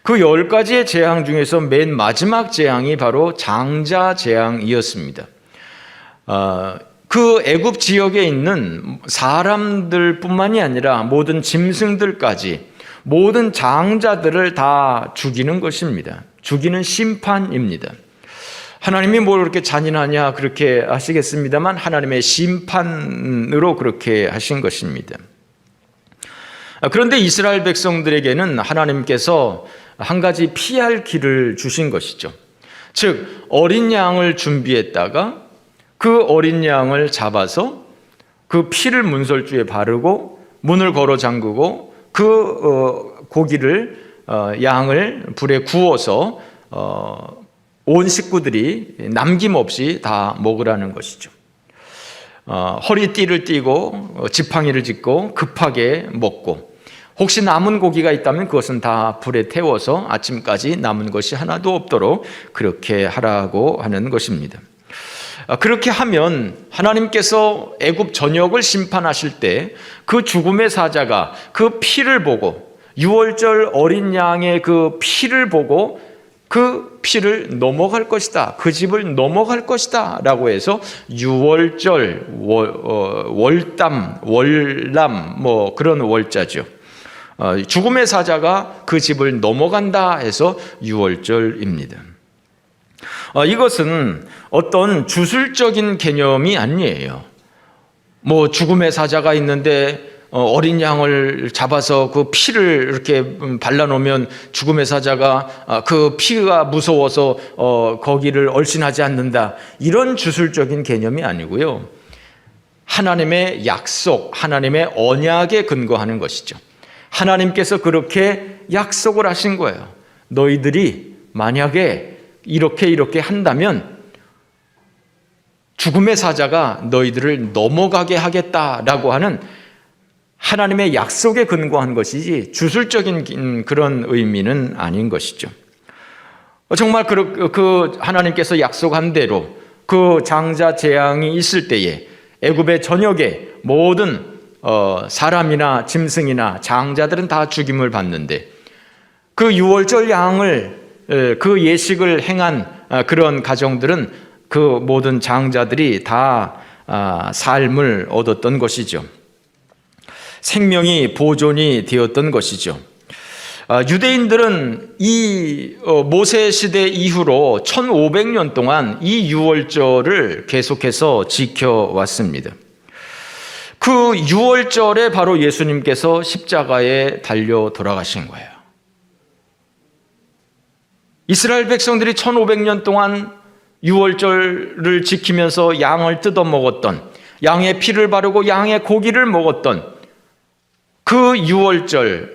그 10가지의 재앙 중에서 맨 마지막 재앙이 바로 장자 재앙이었습니다. 그 애굽 지역에 있는 사람들뿐만이 아니라 모든 짐승들까지 모든 장자들을 다 죽이는 것입니다. 죽이는 심판입니다. 하나님이 뭘 그렇게 잔인하냐 그렇게 하시겠습니다만 하나님의 심판으로 그렇게 하신 것입니다. 그런데 이스라엘 백성들에게는 하나님께서 한 가지 피할 길을 주신 것이죠. 즉 어린 양을 준비했다가 그 어린 양을 잡아서 그 피를 문설주에 바르고 문을 걸어 잠그고 그 고기를 양을 불에 구워서 온 식구들이 남김없이 다 먹으라는 것이죠. 허리띠를 띠고 지팡이를 짚고 급하게 먹고, 혹시 남은 고기가 있다면 그것은 다 불에 태워서 아침까지 남은 것이 하나도 없도록 그렇게 하라고 하는 것입니다. 그렇게 하면 하나님께서 애굽 전역을 심판하실 때 그 죽음의 사자가 그 피를 보고, 유월절 어린 양의 그 피를 보고 그 피를 넘어갈 것이다, 그 집을 넘어갈 것이다 라고 해서 유월절, 월담, 월남 뭐 그런 월자죠. 죽음의 사자가 그 집을 넘어간다 해서 유월절입니다. 이것은 어떤 주술적인 개념이 아니에요. 뭐 죽음의 사자가 있는데 어린 양을 잡아서 그 피를 이렇게 발라놓으면 죽음의 사자가 그 피가 무서워서 거기를 얼씬하지 않는다. 이런 주술적인 개념이 아니고요. 하나님의 약속, 하나님의 언약에 근거하는 것이죠. 하나님께서 그렇게 약속을 하신 거예요. 너희들이 만약에 이렇게 한다면 죽음의 사자가 너희들을 넘어가게 하겠다라고 하는 하나님의 약속에 근거한 것이지 주술적인 그런 의미는 아닌 것이죠. 정말 그 하나님께서 약속한 대로 그 장자 재앙이 있을 때에 애굽의 전역에 모든 사람이나 짐승이나 장자들은 다 죽임을 받는데 그 유월절 양을 그 예식을 행한 그런 가정들은 그 모든 장자들이 다 삶을 얻었던 것이죠. 생명이 보존이 되었던 것이죠. 유대인들은 이 모세 시대 이후로 1500년 동안 이 유월절을 계속해서 지켜왔습니다. 그 유월절에 바로 예수님께서 십자가에 달려 돌아가신 거예요. 이스라엘 백성들이 1500년 동안 유월절을 지키면서 양을 뜯어 먹었던, 양의 피를 바르고 양의 고기를 먹었던 그 유월절에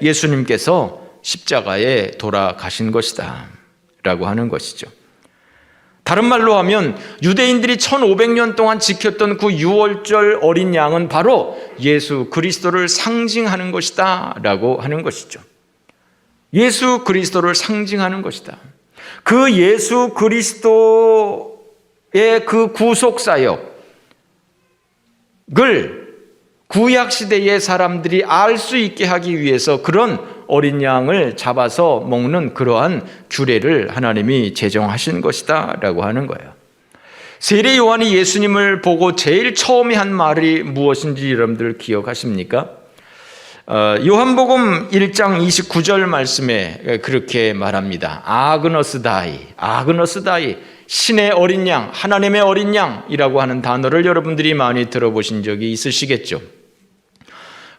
예수님께서 십자가에 돌아가신 것이다 라고 하는 것이죠. 다른 말로 하면 유대인들이 1500년 동안 지켰던 그 유월절 어린 양은 바로 예수 그리스도를 상징하는 것이다 라고 하는 것이죠. 예수 그리스도를 상징하는 것이다. 그 예수 그리스도의 그 구속 사역을 구약 시대의 사람들이 알 수 있게 하기 위해서 그런 어린 양을 잡아서 먹는 그러한 규례를 하나님이 제정하신 것이다 라고 하는 거예요. 세례 요한이 예수님을 보고 제일 처음에 한 말이 무엇인지 여러분들 기억하십니까? 요한복음 1장 29절 말씀에 그렇게 말합니다. 아그너스 다이, 신의 어린 양, 하나님의 어린 양이라고 하는 단어를 여러분들이 많이 들어보신 적이 있으시겠죠.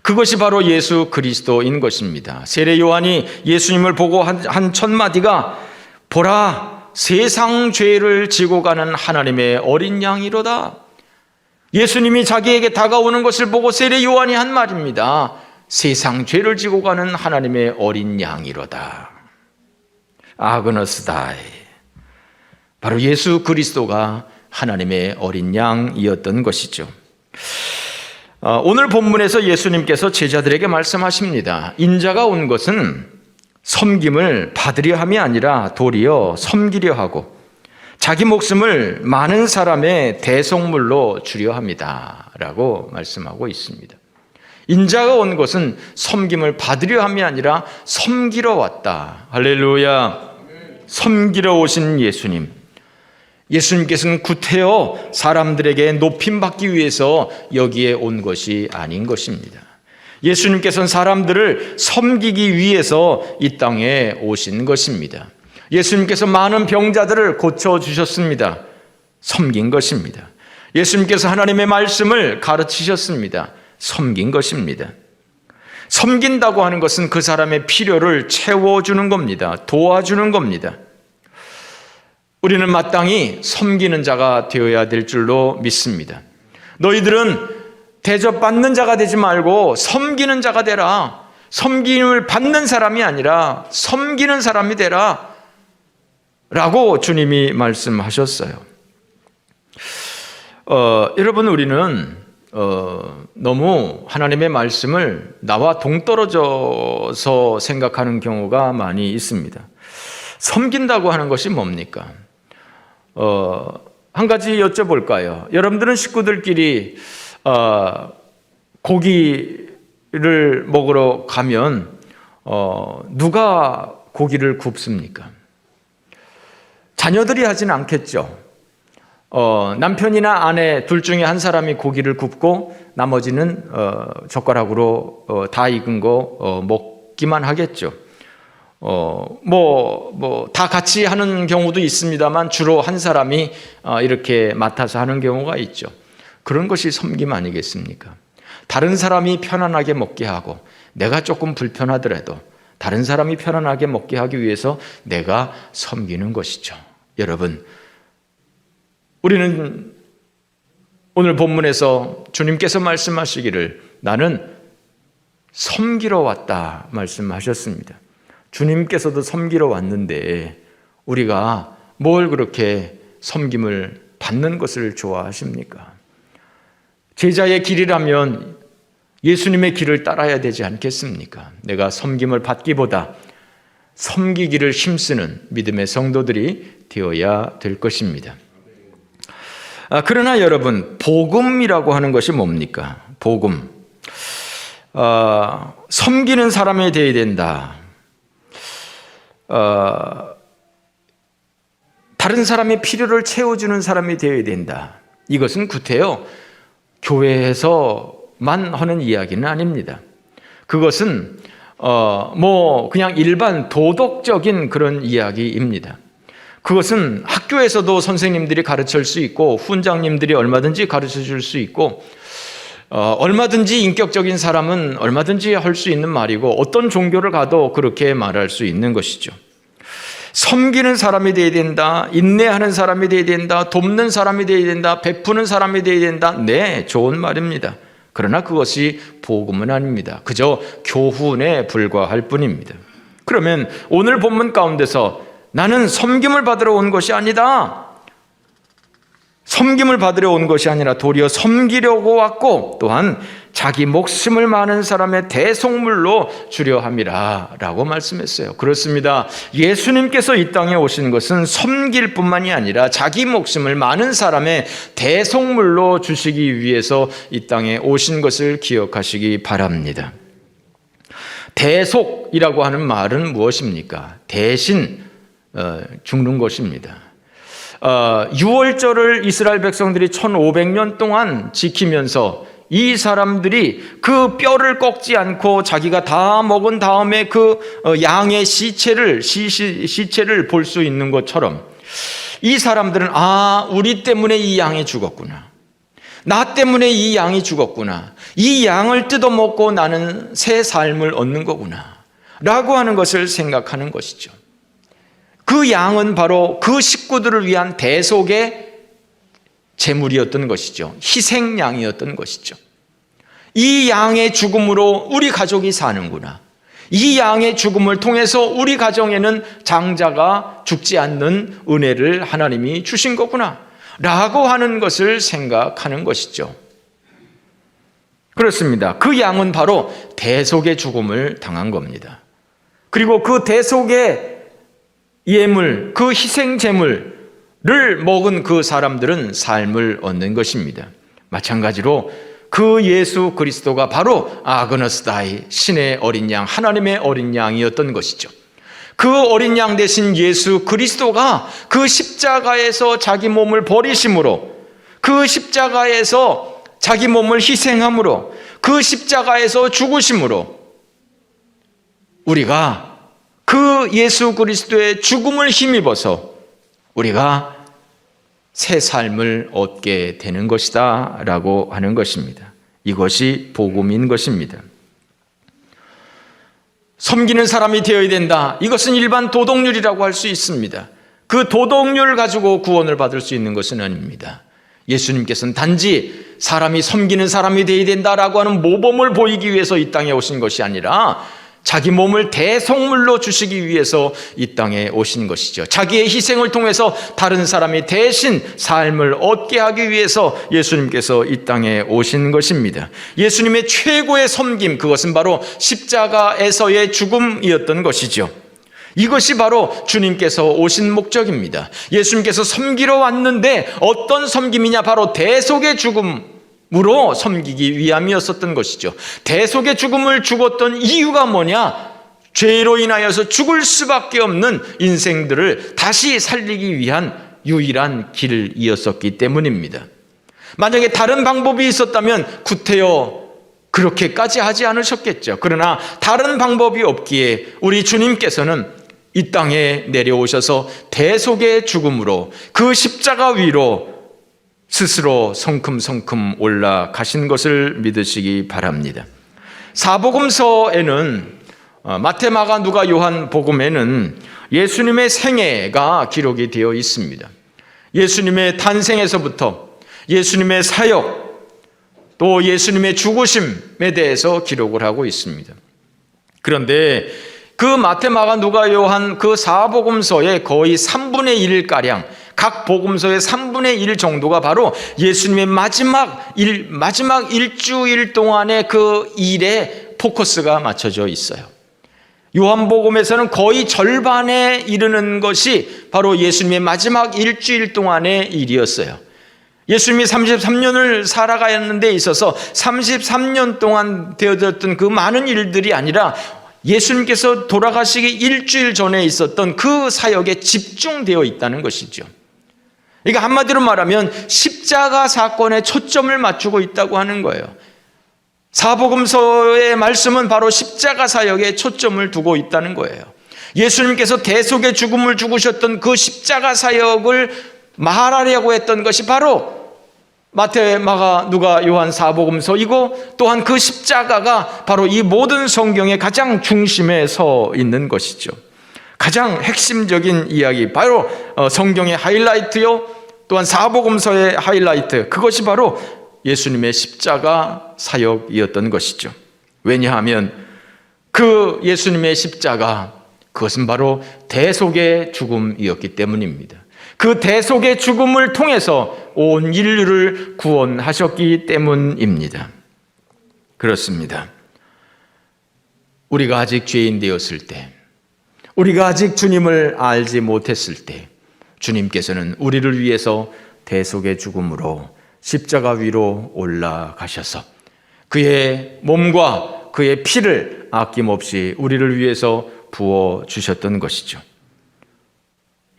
그것이 바로 예수 그리스도인 것입니다. 세례 요한이 예수님을 보고 한 첫 마디가 보라, 세상 죄를 지고 가는 하나님의 어린 양이로다. 예수님이 자기에게 다가오는 것을 보고 세례 요한이 한 말입니다. 세상 죄를 지고 가는 하나님의 어린 양이로다. 아그너스 다이. 바로 예수 그리스도가 하나님의 어린 양이었던 것이죠. 오늘 본문에서 예수님께서 제자들에게 말씀하십니다. 인자가 온 것은 섬김을 받으려 함이 아니라 도리어 섬기려 하고 자기 목숨을 많은 사람의 대속물로 주려 합니다 라고 말씀하고 있습니다. 인자가 온 것은 섬김을 받으려 함이 아니라 섬기러 왔다. 할렐루야. 섬기러 오신 예수님. 예수님께서는 구태여 사람들에게 높임받기 위해서 여기에 온 것이 아닌 것입니다. 예수님께서는 사람들을 섬기기 위해서 이 땅에 오신 것입니다. 예수님께서 많은 병자들을 고쳐주셨습니다. 섬긴 것입니다. 예수님께서 하나님의 말씀을 가르치셨습니다. 섬긴 것입니다. 섬긴다고 하는 것은 그 사람의 필요를 채워주는 겁니다. 도와주는 겁니다. 우리는 마땅히 섬기는 자가 되어야 될 줄로 믿습니다. 너희들은 대접받는 자가 되지 말고 섬기는 자가 되라. 섬김을 받는 사람이 아니라 섬기는 사람이 되라 라고 주님이 말씀하셨어요. 여러분, 우리는 너무 하나님의 말씀을 나와 동떨어져서 생각하는 경우가 많이 있습니다. 섬긴다고 하는 것이 뭡니까? 한 가지 여쭤볼까요? 여러분들은 식구들끼리 고기를 먹으러 가면 누가 고기를 굽습니까? 자녀들이 하진 않겠죠. 남편이나 아내 둘 중에 한 사람이 고기를 굽고 나머지는 젓가락으로 다 익은 거 먹기만 하겠죠. 다 같이 하는 경우도 있습니다만 주로 한 사람이 이렇게 맡아서 하는 경우가 있죠. 그런 것이 섬김 아니겠습니까? 다른 사람이 편안하게 먹게 하고 내가 조금 불편하더라도 다른 사람이 편안하게 먹게 하기 위해서 내가 섬기는 것이죠. 여러분, 우리는 오늘 본문에서 주님께서 말씀하시기를 나는 섬기러 왔다 말씀하셨습니다. 주님께서도 섬기러 왔는데 우리가 뭘 그렇게 섬김을 받는 것을 좋아하십니까? 제자의 길이라면 예수님의 길을 따라야 되지 않겠습니까? 내가 섬김을 받기보다 섬기기를 힘쓰는 믿음의 성도들이 되어야 될 것입니다. 그러나 여러분, 복음이라고 하는 것이 뭡니까? 복음. 섬기는 사람이 되어야 된다. 다른 사람의 필요를 채워주는 사람이 되어야 된다. 이것은 구태여 교회에서만 하는 이야기는 아닙니다. 그것은 그냥 일반 도덕적인 그런 이야기입니다. 그것은 학교에서도 선생님들이 가르칠 수 있고 훈장님들이 얼마든지 가르쳐 줄 수 있고 얼마든지 인격적인 사람은 얼마든지 할 수 있는 말이고 어떤 종교를 가도 그렇게 말할 수 있는 것이죠. 섬기는 사람이 되어야 된다. 인내하는 사람이 되어야 된다. 돕는 사람이 되어야 된다. 베푸는 사람이 되어야 된다. 네, 좋은 말입니다. 그러나 그것이 복음은 아닙니다. 그저 교훈에 불과할 뿐입니다. 그러면 오늘 본문 가운데서 나는 섬김을 받으러 온 것이 아니다. 섬김을 받으러 온 것이 아니라 도리어 섬기려고 왔고 또한 자기 목숨을 많은 사람의 대속물로 주려 함이라 라고 말씀했어요. 그렇습니다. 예수님께서 이 땅에 오신 것은 섬길 뿐만이 아니라 자기 목숨을 많은 사람의 대속물로 주시기 위해서 이 땅에 오신 것을 기억하시기 바랍니다. 대속이라고 하는 말은 무엇입니까? 대신 죽는 것입니다. 유월절을 이스라엘 백성들이 1500년 동안 지키면서 이 사람들이 그 뼈를 꺾지 않고 자기가 다 먹은 다음에 그 양의 시체를 볼 수 있는 것처럼 이 사람들은 우리 때문에 이 양이 죽었구나. 나 때문에 이 양이 죽었구나. 이 양을 뜯어먹고 나는 새 삶을 얻는 거구나. 라고 하는 것을 생각하는 것이죠. 그 양은 바로 그 식구들을 위한 대속의 제물이었던 것이죠. 희생양이었던 것이죠. 이 양의 죽음으로 우리 가족이 사는구나. 이 양의 죽음을 통해서 우리 가정에는 장자가 죽지 않는 은혜를 하나님이 주신 거구나. 라고 하는 것을 생각하는 것이죠. 그렇습니다. 그 양은 바로 대속의 죽음을 당한 겁니다. 그리고 그 대속의 예물, 그 희생 제물을 먹은 그 사람들은 삶을 얻는 것입니다. 마찬가지로 그 예수 그리스도가 바로 아그너스다이, 신의 어린 양, 하나님의 어린 양이었던 것이죠. 그 어린 양 대신 예수 그리스도가 그 십자가에서 자기 몸을 버리심으로, 그 십자가에서 자기 몸을 희생함으로, 그 십자가에서 죽으심으로 우리가 그 예수 그리스도의 죽음을 힘입어서 우리가 새 삶을 얻게 되는 것이다 라고 하는 것입니다. 이것이 복음인 것입니다. 섬기는 사람이 되어야 된다. 이것은 일반 도덕률이라고 할 수 있습니다. 그 도덕률을 가지고 구원을 받을 수 있는 것은 아닙니다. 예수님께서는 단지 사람이 섬기는 사람이 되어야 된다라고 하는 모범을 보이기 위해서 이 땅에 오신 것이 아니라 자기 몸을 대속물로 주시기 위해서 이 땅에 오신 것이죠. 자기의 희생을 통해서 다른 사람이 대신 삶을 얻게 하기 위해서 예수님께서 이 땅에 오신 것입니다. 예수님의 최고의 섬김, 그것은 바로 십자가에서의 죽음이었던 것이죠. 이것이 바로 주님께서 오신 목적입니다. 예수님께서 섬기러 왔는데 어떤 섬김이냐? 바로 대속의 죽음 으로 섬기기 위함이었었던 것이죠. 대속의 죽음을 죽었던 이유가 뭐냐? 죄로 인하여서 죽을 수밖에 없는 인생들을 다시 살리기 위한 유일한 길이었었기 때문입니다. 만약에 다른 방법이 있었다면 구태여 그렇게까지 하지 않으셨겠죠. 그러나 다른 방법이 없기에 우리 주님께서는 이 땅에 내려오셔서 대속의 죽음으로 그 십자가 위로 스스로 성큼성큼 올라가신 것을 믿으시기 바랍니다. 사복음서에는 마태, 마가, 누가, 요한 복음에는 예수님의 생애가 기록이 되어 있습니다. 예수님의 탄생에서부터 예수님의 사역, 또 예수님의 죽으심에 대해서 기록을 하고 있습니다. 그런데 그 마태, 마가, 누가, 요한 그 사복음서의 거의 3분의 1가량, 각 복음서의 3분의 1 정도가 바로 예수님의 마지막 일주일 동안의 그 일에 포커스가 맞춰져 있어요. 요한복음에서는 거의 절반에 이르는 것이 바로 예수님의 마지막 일주일 동안의 일이었어요. 예수님이 33년을 살아가는 데 있어서 33년 동안 되어졌던 그 많은 일들이 아니라 예수님께서 돌아가시기 일주일 전에 있었던 그 사역에 집중되어 있다는 것이죠. 그러니까 한마디로 말하면 십자가 사건에 초점을 맞추고 있다고 하는 거예요. 사복음서의 말씀은 바로 십자가 사역에 초점을 두고 있다는 거예요. 예수님께서 대속의 죽음을 죽으셨던 그 십자가 사역을 말하려고 했던 것이 바로 마태, 마가, 누가, 요한 사복음서이고, 또한 그 십자가가 바로 이 모든 성경의 가장 중심에 서 있는 것이죠. 가장 핵심적인 이야기, 바로 성경의 하이라이트요, 또한 사복음서의 하이라이트, 그것이 바로 예수님의 십자가 사역이었던 것이죠. 왜냐하면 그 예수님의 십자가, 그것은 바로 대속의 죽음이었기 때문입니다. 그 대속의 죽음을 통해서 온 인류를 구원하셨기 때문입니다. 그렇습니다. 우리가 아직 죄인 되었을 때, 우리가 아직 주님을 알지 못했을 때, 주님께서는 우리를 위해서 대속의 죽음으로 십자가 위로 올라가셔서 그의 몸과 그의 피를 아낌없이 우리를 위해서 부어주셨던 것이죠.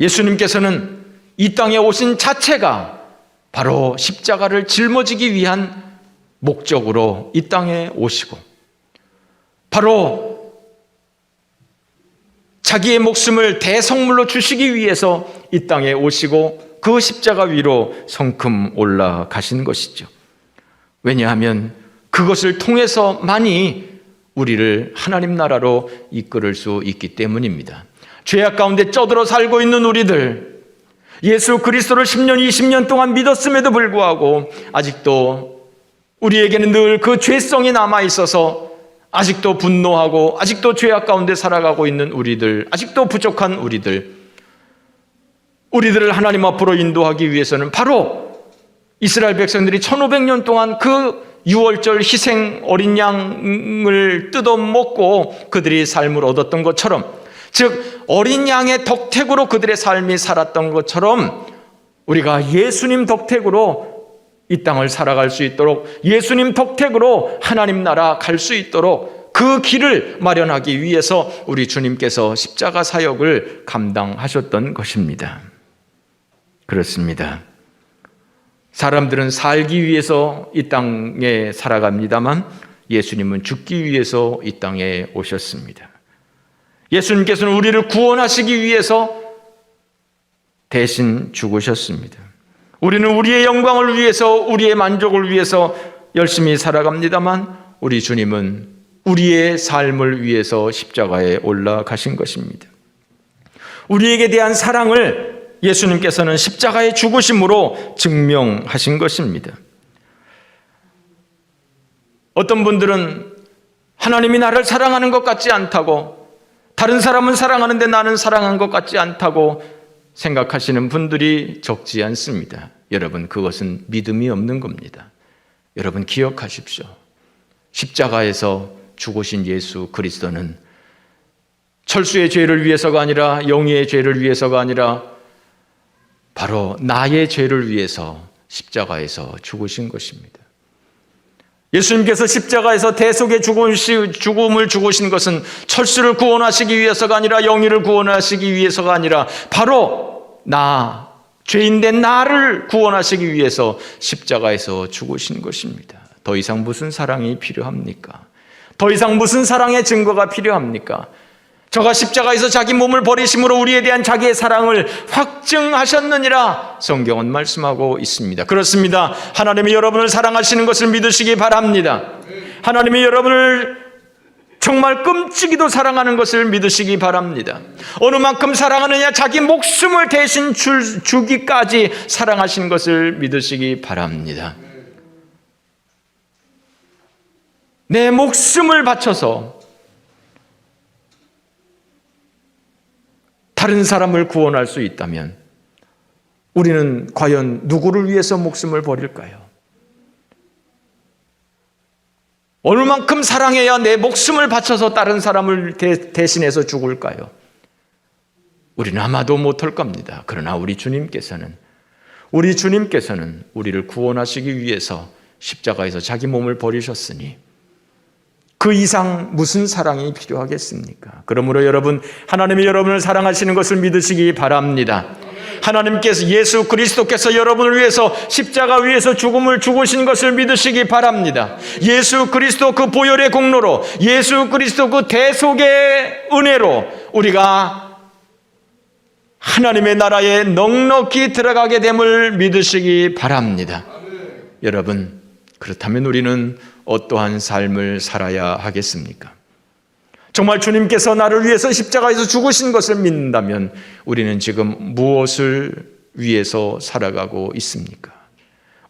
예수님께서는 이 땅에 오신 자체가 바로 십자가를 짊어지기 위한 목적으로 이 땅에 오시고, 바로 자기의 목숨을 대성물로 주시기 위해서 이 땅에 오시고 그 십자가 위로 성큼 올라가신 것이죠. 왜냐하면 그것을 통해서만이 우리를 하나님 나라로 이끌을 수 있기 때문입니다. 죄악 가운데 쩌들어 살고 있는 우리들, 예수 그리스도를 10년, 20년 동안 믿었음에도 불구하고 아직도 우리에게는 늘 그 죄성이 남아있어서 아직도 분노하고 아직도 죄악 가운데 살아가고 있는 우리들, 아직도 부족한 우리들을 하나님 앞으로 인도하기 위해서는 바로 이스라엘 백성들이 1500년 동안 그 유월절 희생 어린 양을 뜯어먹고 그들이 삶을 얻었던 것처럼, 즉 어린 양의 덕택으로 그들의 삶이 살았던 것처럼 우리가 예수님 덕택으로 이 땅을 살아갈 수 있도록, 예수님 덕택으로 하나님 나라 갈 수 있도록 그 길을 마련하기 위해서 우리 주님께서 십자가 사역을 감당하셨던 것입니다. 그렇습니다. 사람들은 살기 위해서 이 땅에 살아갑니다만 예수님은 죽기 위해서 이 땅에 오셨습니다. 예수님께서는 우리를 구원하시기 위해서 대신 죽으셨습니다. 우리는 우리의 영광을 위해서, 우리의 만족을 위해서 열심히 살아갑니다만 우리 주님은 우리의 삶을 위해서 십자가에 올라가신 것입니다. 우리에게 대한 사랑을 예수님께서는 십자가의 죽으심으로 증명하신 것입니다. 어떤 분들은 하나님이 나를 사랑하는 것 같지 않다고, 다른 사람은 사랑하는데 나는 사랑한 것 같지 않다고 생각하시는 분들이 적지 않습니다. 여러분, 그것은 믿음이 없는 겁니다. 여러분 기억하십시오. 십자가에서 죽으신 예수 그리스도는 철수의 죄를 위해서가 아니라, 영예의 죄를 위해서가 아니라 바로 나의 죄를 위해서 십자가에서 죽으신 것입니다. 예수님께서 십자가에서 대속의 죽음을 죽으신 것은 철수를 구원하시기 위해서가 아니라, 영예를 구원하시기 위해서가 아니라 바로 죄인된 나를 구원하시기 위해서 십자가에서 죽으신 것입니다. 더 이상 무슨 사랑이 필요합니까? 더 이상 무슨 사랑의 증거가 필요합니까? 저가 십자가에서 자기 몸을 버리심으로 우리에 대한 자기의 사랑을 확증하셨느니라 성경은 말씀하고 있습니다. 그렇습니다. 하나님이 여러분을 사랑하시는 것을 믿으시기 바랍니다. 하나님이 여러분을 정말 끔찍이도 사랑하는 것을 믿으시기 바랍니다. 어느 만큼 사랑하느냐, 자기 목숨을 대신 주기까지 사랑하시는 것을 믿으시기 바랍니다. 내 목숨을 바쳐서 다른 사람을 구원할 수 있다면 우리는 과연 누구를 위해서 목숨을 버릴까요? 어느 만큼 사랑해야 내 목숨을 바쳐서 다른 사람을 대신해서 죽을까요? 우리는 아마도 못할 겁니다. 그러나 우리 주님께서는 우리를 구원하시기 위해서 십자가에서 자기 몸을 버리셨으니 그 이상 무슨 사랑이 필요하겠습니까? 그러므로 여러분, 하나님이 여러분을 사랑하시는 것을 믿으시기 바랍니다. 하나님께서, 예수 그리스도께서 여러분을 위해서 십자가 위에서 죽음을 죽으신 것을 믿으시기 바랍니다. 예수 그리스도 그 보혈의 공로로, 예수 그리스도 그 대속의 은혜로 우리가 하나님의 나라에 넉넉히 들어가게 됨을 믿으시기 바랍니다. 여러분, 그렇다면 우리는 어떠한 삶을 살아야 하겠습니까? 정말 주님께서 나를 위해서 십자가에서 죽으신 것을 믿는다면 우리는 지금 무엇을 위해서 살아가고 있습니까?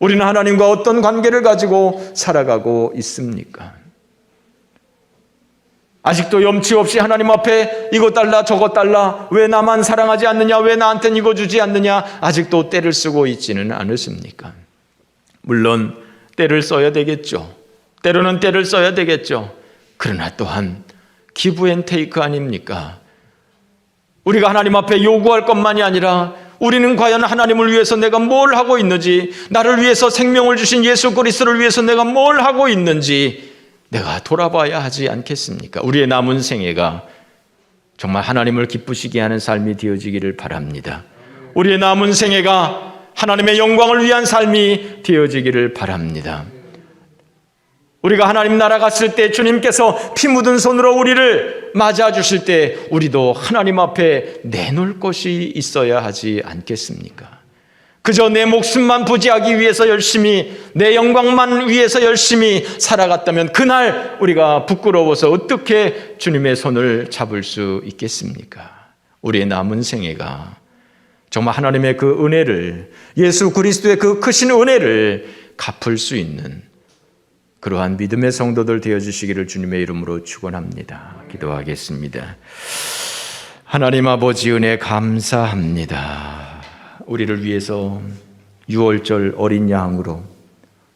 우리는 하나님과 어떤 관계를 가지고 살아가고 있습니까? 아직도 염치 없이 하나님 앞에 이것 달라 저것 달라, 왜 나만 사랑하지 않느냐, 왜 나한테는 이거 주지 않느냐, 아직도 때를 쓰고 있지는 않으십니까? 물론 때를 써야 되겠죠. 때로는 때를 써야 되겠죠. 그러나 또한 기브 앤 테이크 아닙니까? 우리가 하나님 앞에 요구할 것만이 아니라 우리는 과연 하나님을 위해서 내가 뭘 하고 있는지, 나를 위해서 생명을 주신 예수 그리스도를 위해서 내가 뭘 하고 있는지 내가 돌아봐야 하지 않겠습니까? 우리의 남은 생애가 정말 하나님을 기쁘시게 하는 삶이 되어지기를 바랍니다. 우리의 남은 생애가 하나님의 영광을 위한 삶이 되어지기를 바랍니다. 우리가 하나님 나라 갔을 때 주님께서 피 묻은 손으로 우리를 맞아 주실 때 우리도 하나님 앞에 내놓을 것이 있어야 하지 않겠습니까? 그저 내 목숨만 부지하기 위해서 열심히, 내 영광만 위해서 열심히 살아갔다면 그날 우리가 부끄러워서 어떻게 주님의 손을 잡을 수 있겠습니까? 우리의 남은 생애가 정말 하나님의 그 은혜를, 예수 그리스도의 그 크신 은혜를 갚을 수 있는 그러한 믿음의 성도들 되어주시기를 주님의 이름으로 축원합니다. 기도하겠습니다. 하나님 아버지, 은혜 감사합니다. 우리를 위해서 유월절 어린 양으로,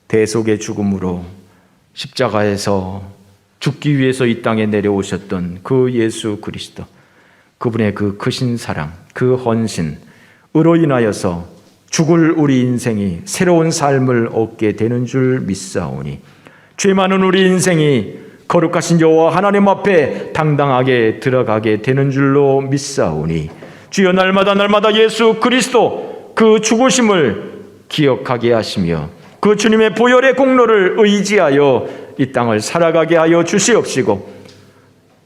대속의 죽음으로 십자가에서 죽기 위해서 이 땅에 내려오셨던 그 예수 그리스도, 그분의 그 크신 사랑, 그 헌신으로 인하여서 죽을 우리 인생이 새로운 삶을 얻게 되는 줄 믿사오니 죄 많은 우리 인생이 거룩하신 여호와 하나님 앞에 당당하게 들어가게 되는 줄로 믿사오니 주여, 날마다 예수 그리스도 그 죽으심을 기억하게 하시며 그 주님의 보혈의 공로를 의지하여 이 땅을 살아가게 하여 주시옵시고,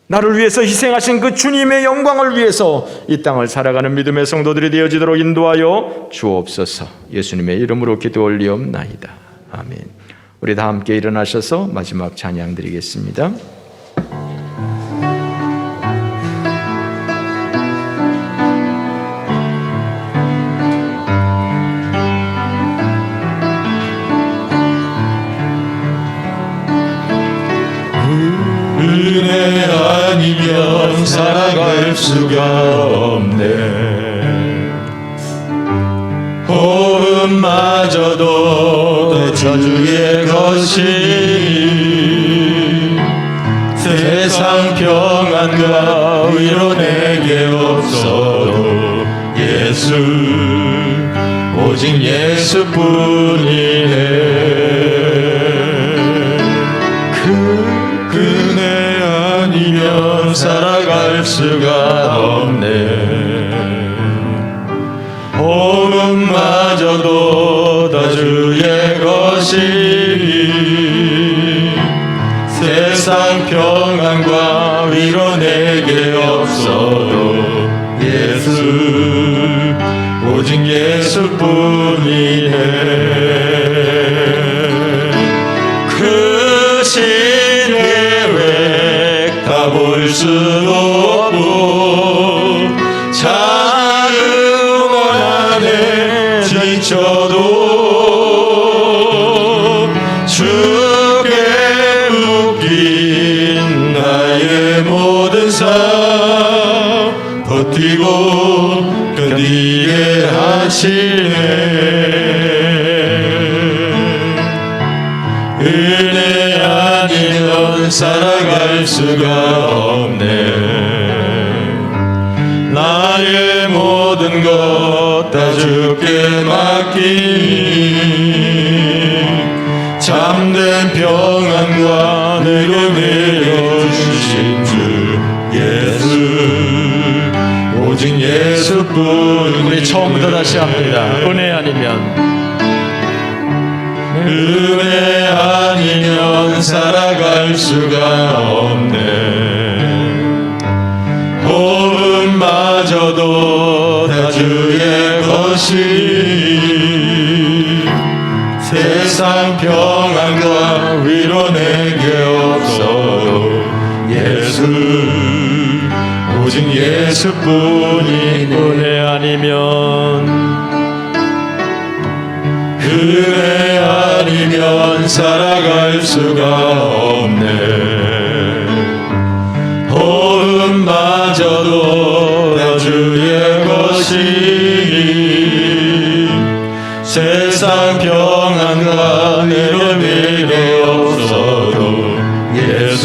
나를 위해서 희생하신 그 주님의 영광을 위해서 이 땅을 살아가는 믿음의 성도들이 되어지도록 인도하여 주옵소서. 예수님의 이름으로 기도 올리옵나이다. 아멘. 우리 다 함께 일어나셔서 마지막 찬양 드리겠습니다. 은혜 아니면 살아갈 수가 없네. 호흡마저도 저주의 것이니 세상 평안과 위로 내게 없어도 예수, 오직 예수뿐이네. 그 은혜 아니면 살아갈 수가 없네. 호흡마저도 다 주의 것이니 세상 평안과 위로 내게 없어 오직 예수뿐이네. 크신 계획 다 볼 수도 없고 작은 원한에 지쳐도 주께 묶인 나의 모든 삶 버티고 견디게 하시네. 은혜 아니면 살아갈 수가 없네. 나의 모든 것 다 주께 맡기니 잠든 평안과 내게 내려주신 주 예수 오직 예수뿐. 우리 처음부터 다시 합니다. 은혜 아니면 살아갈 수가 없네. 호흡마저도 다 주의 것이 세상 평안과 위로 내게 없어도 예수 오직 예수뿐이니. 은혜 아니면 살아갈 수가 없네. 호흡마저도 다 주의 것이니 세상 평안과 내려미래 없어도 예수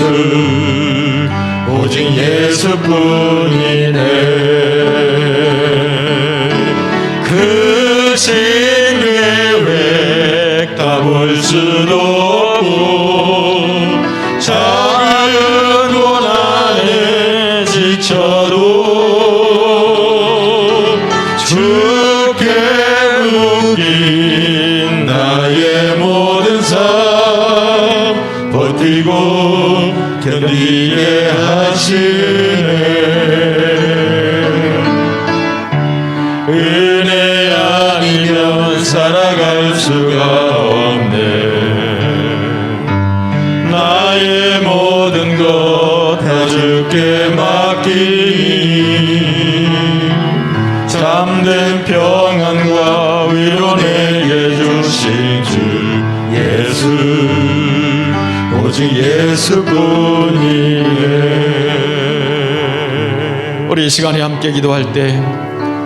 오직 예수뿐이네. 크신 계획 다 볼 수도 없고 작은 고난에 지쳐도 주께 묶인 나의 모든 삶 버티고 견디게 하시네. 은혜 아니면 살아갈 수가 없네. 나의 모든 것 다 주께 맡기니 잠든 평안과 위로 내게 주신 주 예수 오직 예수뿐이네. 우리 이 시간에 함께 기도할 때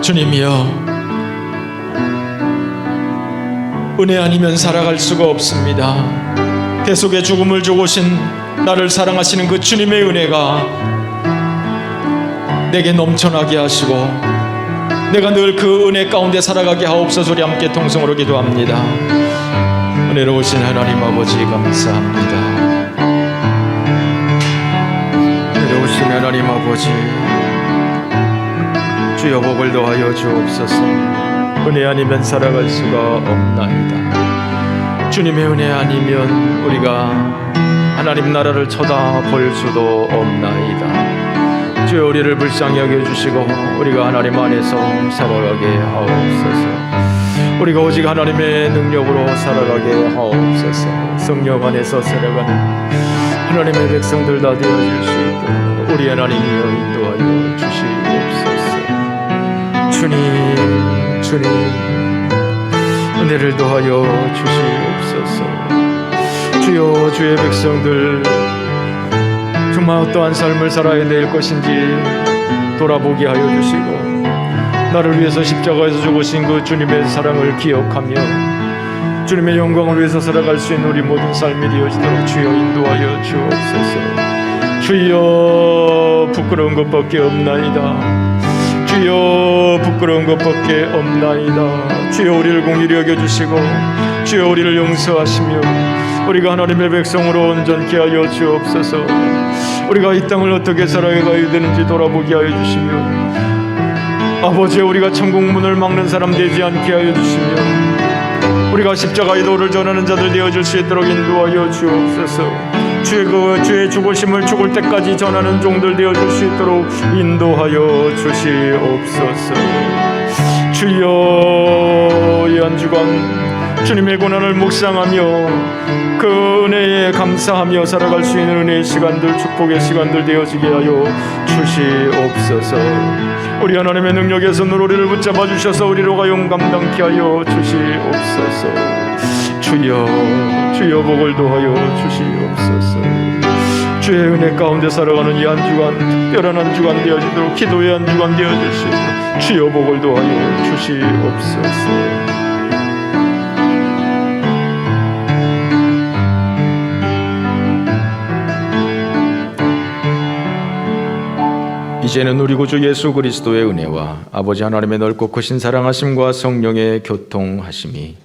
주님이여 은혜 아니면 살아갈 수가 없습니다. 대속의 죽음을 주고 오신 나를 사랑하시는 그 주님의 은혜가 내게 넘쳐나게 하시고 내가 늘 그 은혜 가운데 살아가게 하옵소서. 우리 함께 통성으로 기도합니다. 은혜로우신 하나님 아버지 감사합니다. 은혜로우신 하나님 아버지 주여 복을 더하여 주옵소서. 은혜 아니면 살아갈 수가 없나이다. 주님의 은혜 아니면 우리가 하나님 나라를 쳐다볼 수도 없나이다. 주여 우리를 불쌍히 여겨주시고 우리가 하나님 안에서 살아가게 하옵소서. 우리가 오직 하나님의 능력으로 살아가게 하옵소서. 성령 안에서 살아가는 하나님의 백성들 다 되어질 수 있도록 우리 하나님이여 인도하여 주시옵소서. 주님 은혜를 더하여 주시옵소서. 주여 주의 백성들 정말 어떠한 삶을 살아야 될 것인지 돌아보게 하여 주시고 나를 위해서 십자가에서 죽으신 그 주님의 사랑을 기억하며 주님의 영광을 위해서 살아갈 수 있는 우리 모든 삶이 되어지도록 주여 인도하여 주옵소서. 주여 부끄러운 것밖에 없나이다. 주여 부끄러운 것밖에 없나이다. 주여 우리를 공의히 여겨주시고 주여 우리를 용서하시며 우리가 하나님의 백성으로 온전케 하여 주옵소서. 우리가 이 땅을 어떻게 살아가야 되는지 돌아보게 하여 주시며 아버지 우리가 천국문을 막는 사람 되지 않게 하여 주시며 우리가 십자가의 도를 전하는 자들 되어질 수 있도록 인도하여 주옵소서. 주의 죽으심을 죽을 때까지 전하는 종들 되어질 수 있도록 인도하여 주시옵소서. 주여 이 한 주간 주님의 고난을 묵상하며 그 은혜에 감사하며 살아갈 수 있는 은혜의 시간들, 축복의 시간들 되어지게 하여 주시옵소서. 우리 하나님의 능력의 손으로 우리를 붙잡아 주셔서 우리로 가용 감당케 하여 주시옵소서. 주여 복을 도하여 주시옵소서. 주의 은혜 가운데 살아가는 이 한 주간 특별한 한 주간 되어지도록, 기도의 한 주간 되어주시고 주여 복을 도하여 주시옵소서. 이제는 우리 구주 예수 그리스도의 은혜와 아버지 하나님의 넓고 크신 사랑하심과 성령의 교통하심이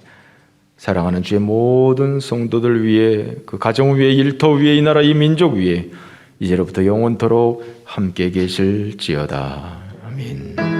사랑하는 주의 모든 성도들 위해, 그 가정 위에, 일터 위에, 이 나라 이 민족 위에 이제로부터 영원토록 함께 계실지어다. 아멘.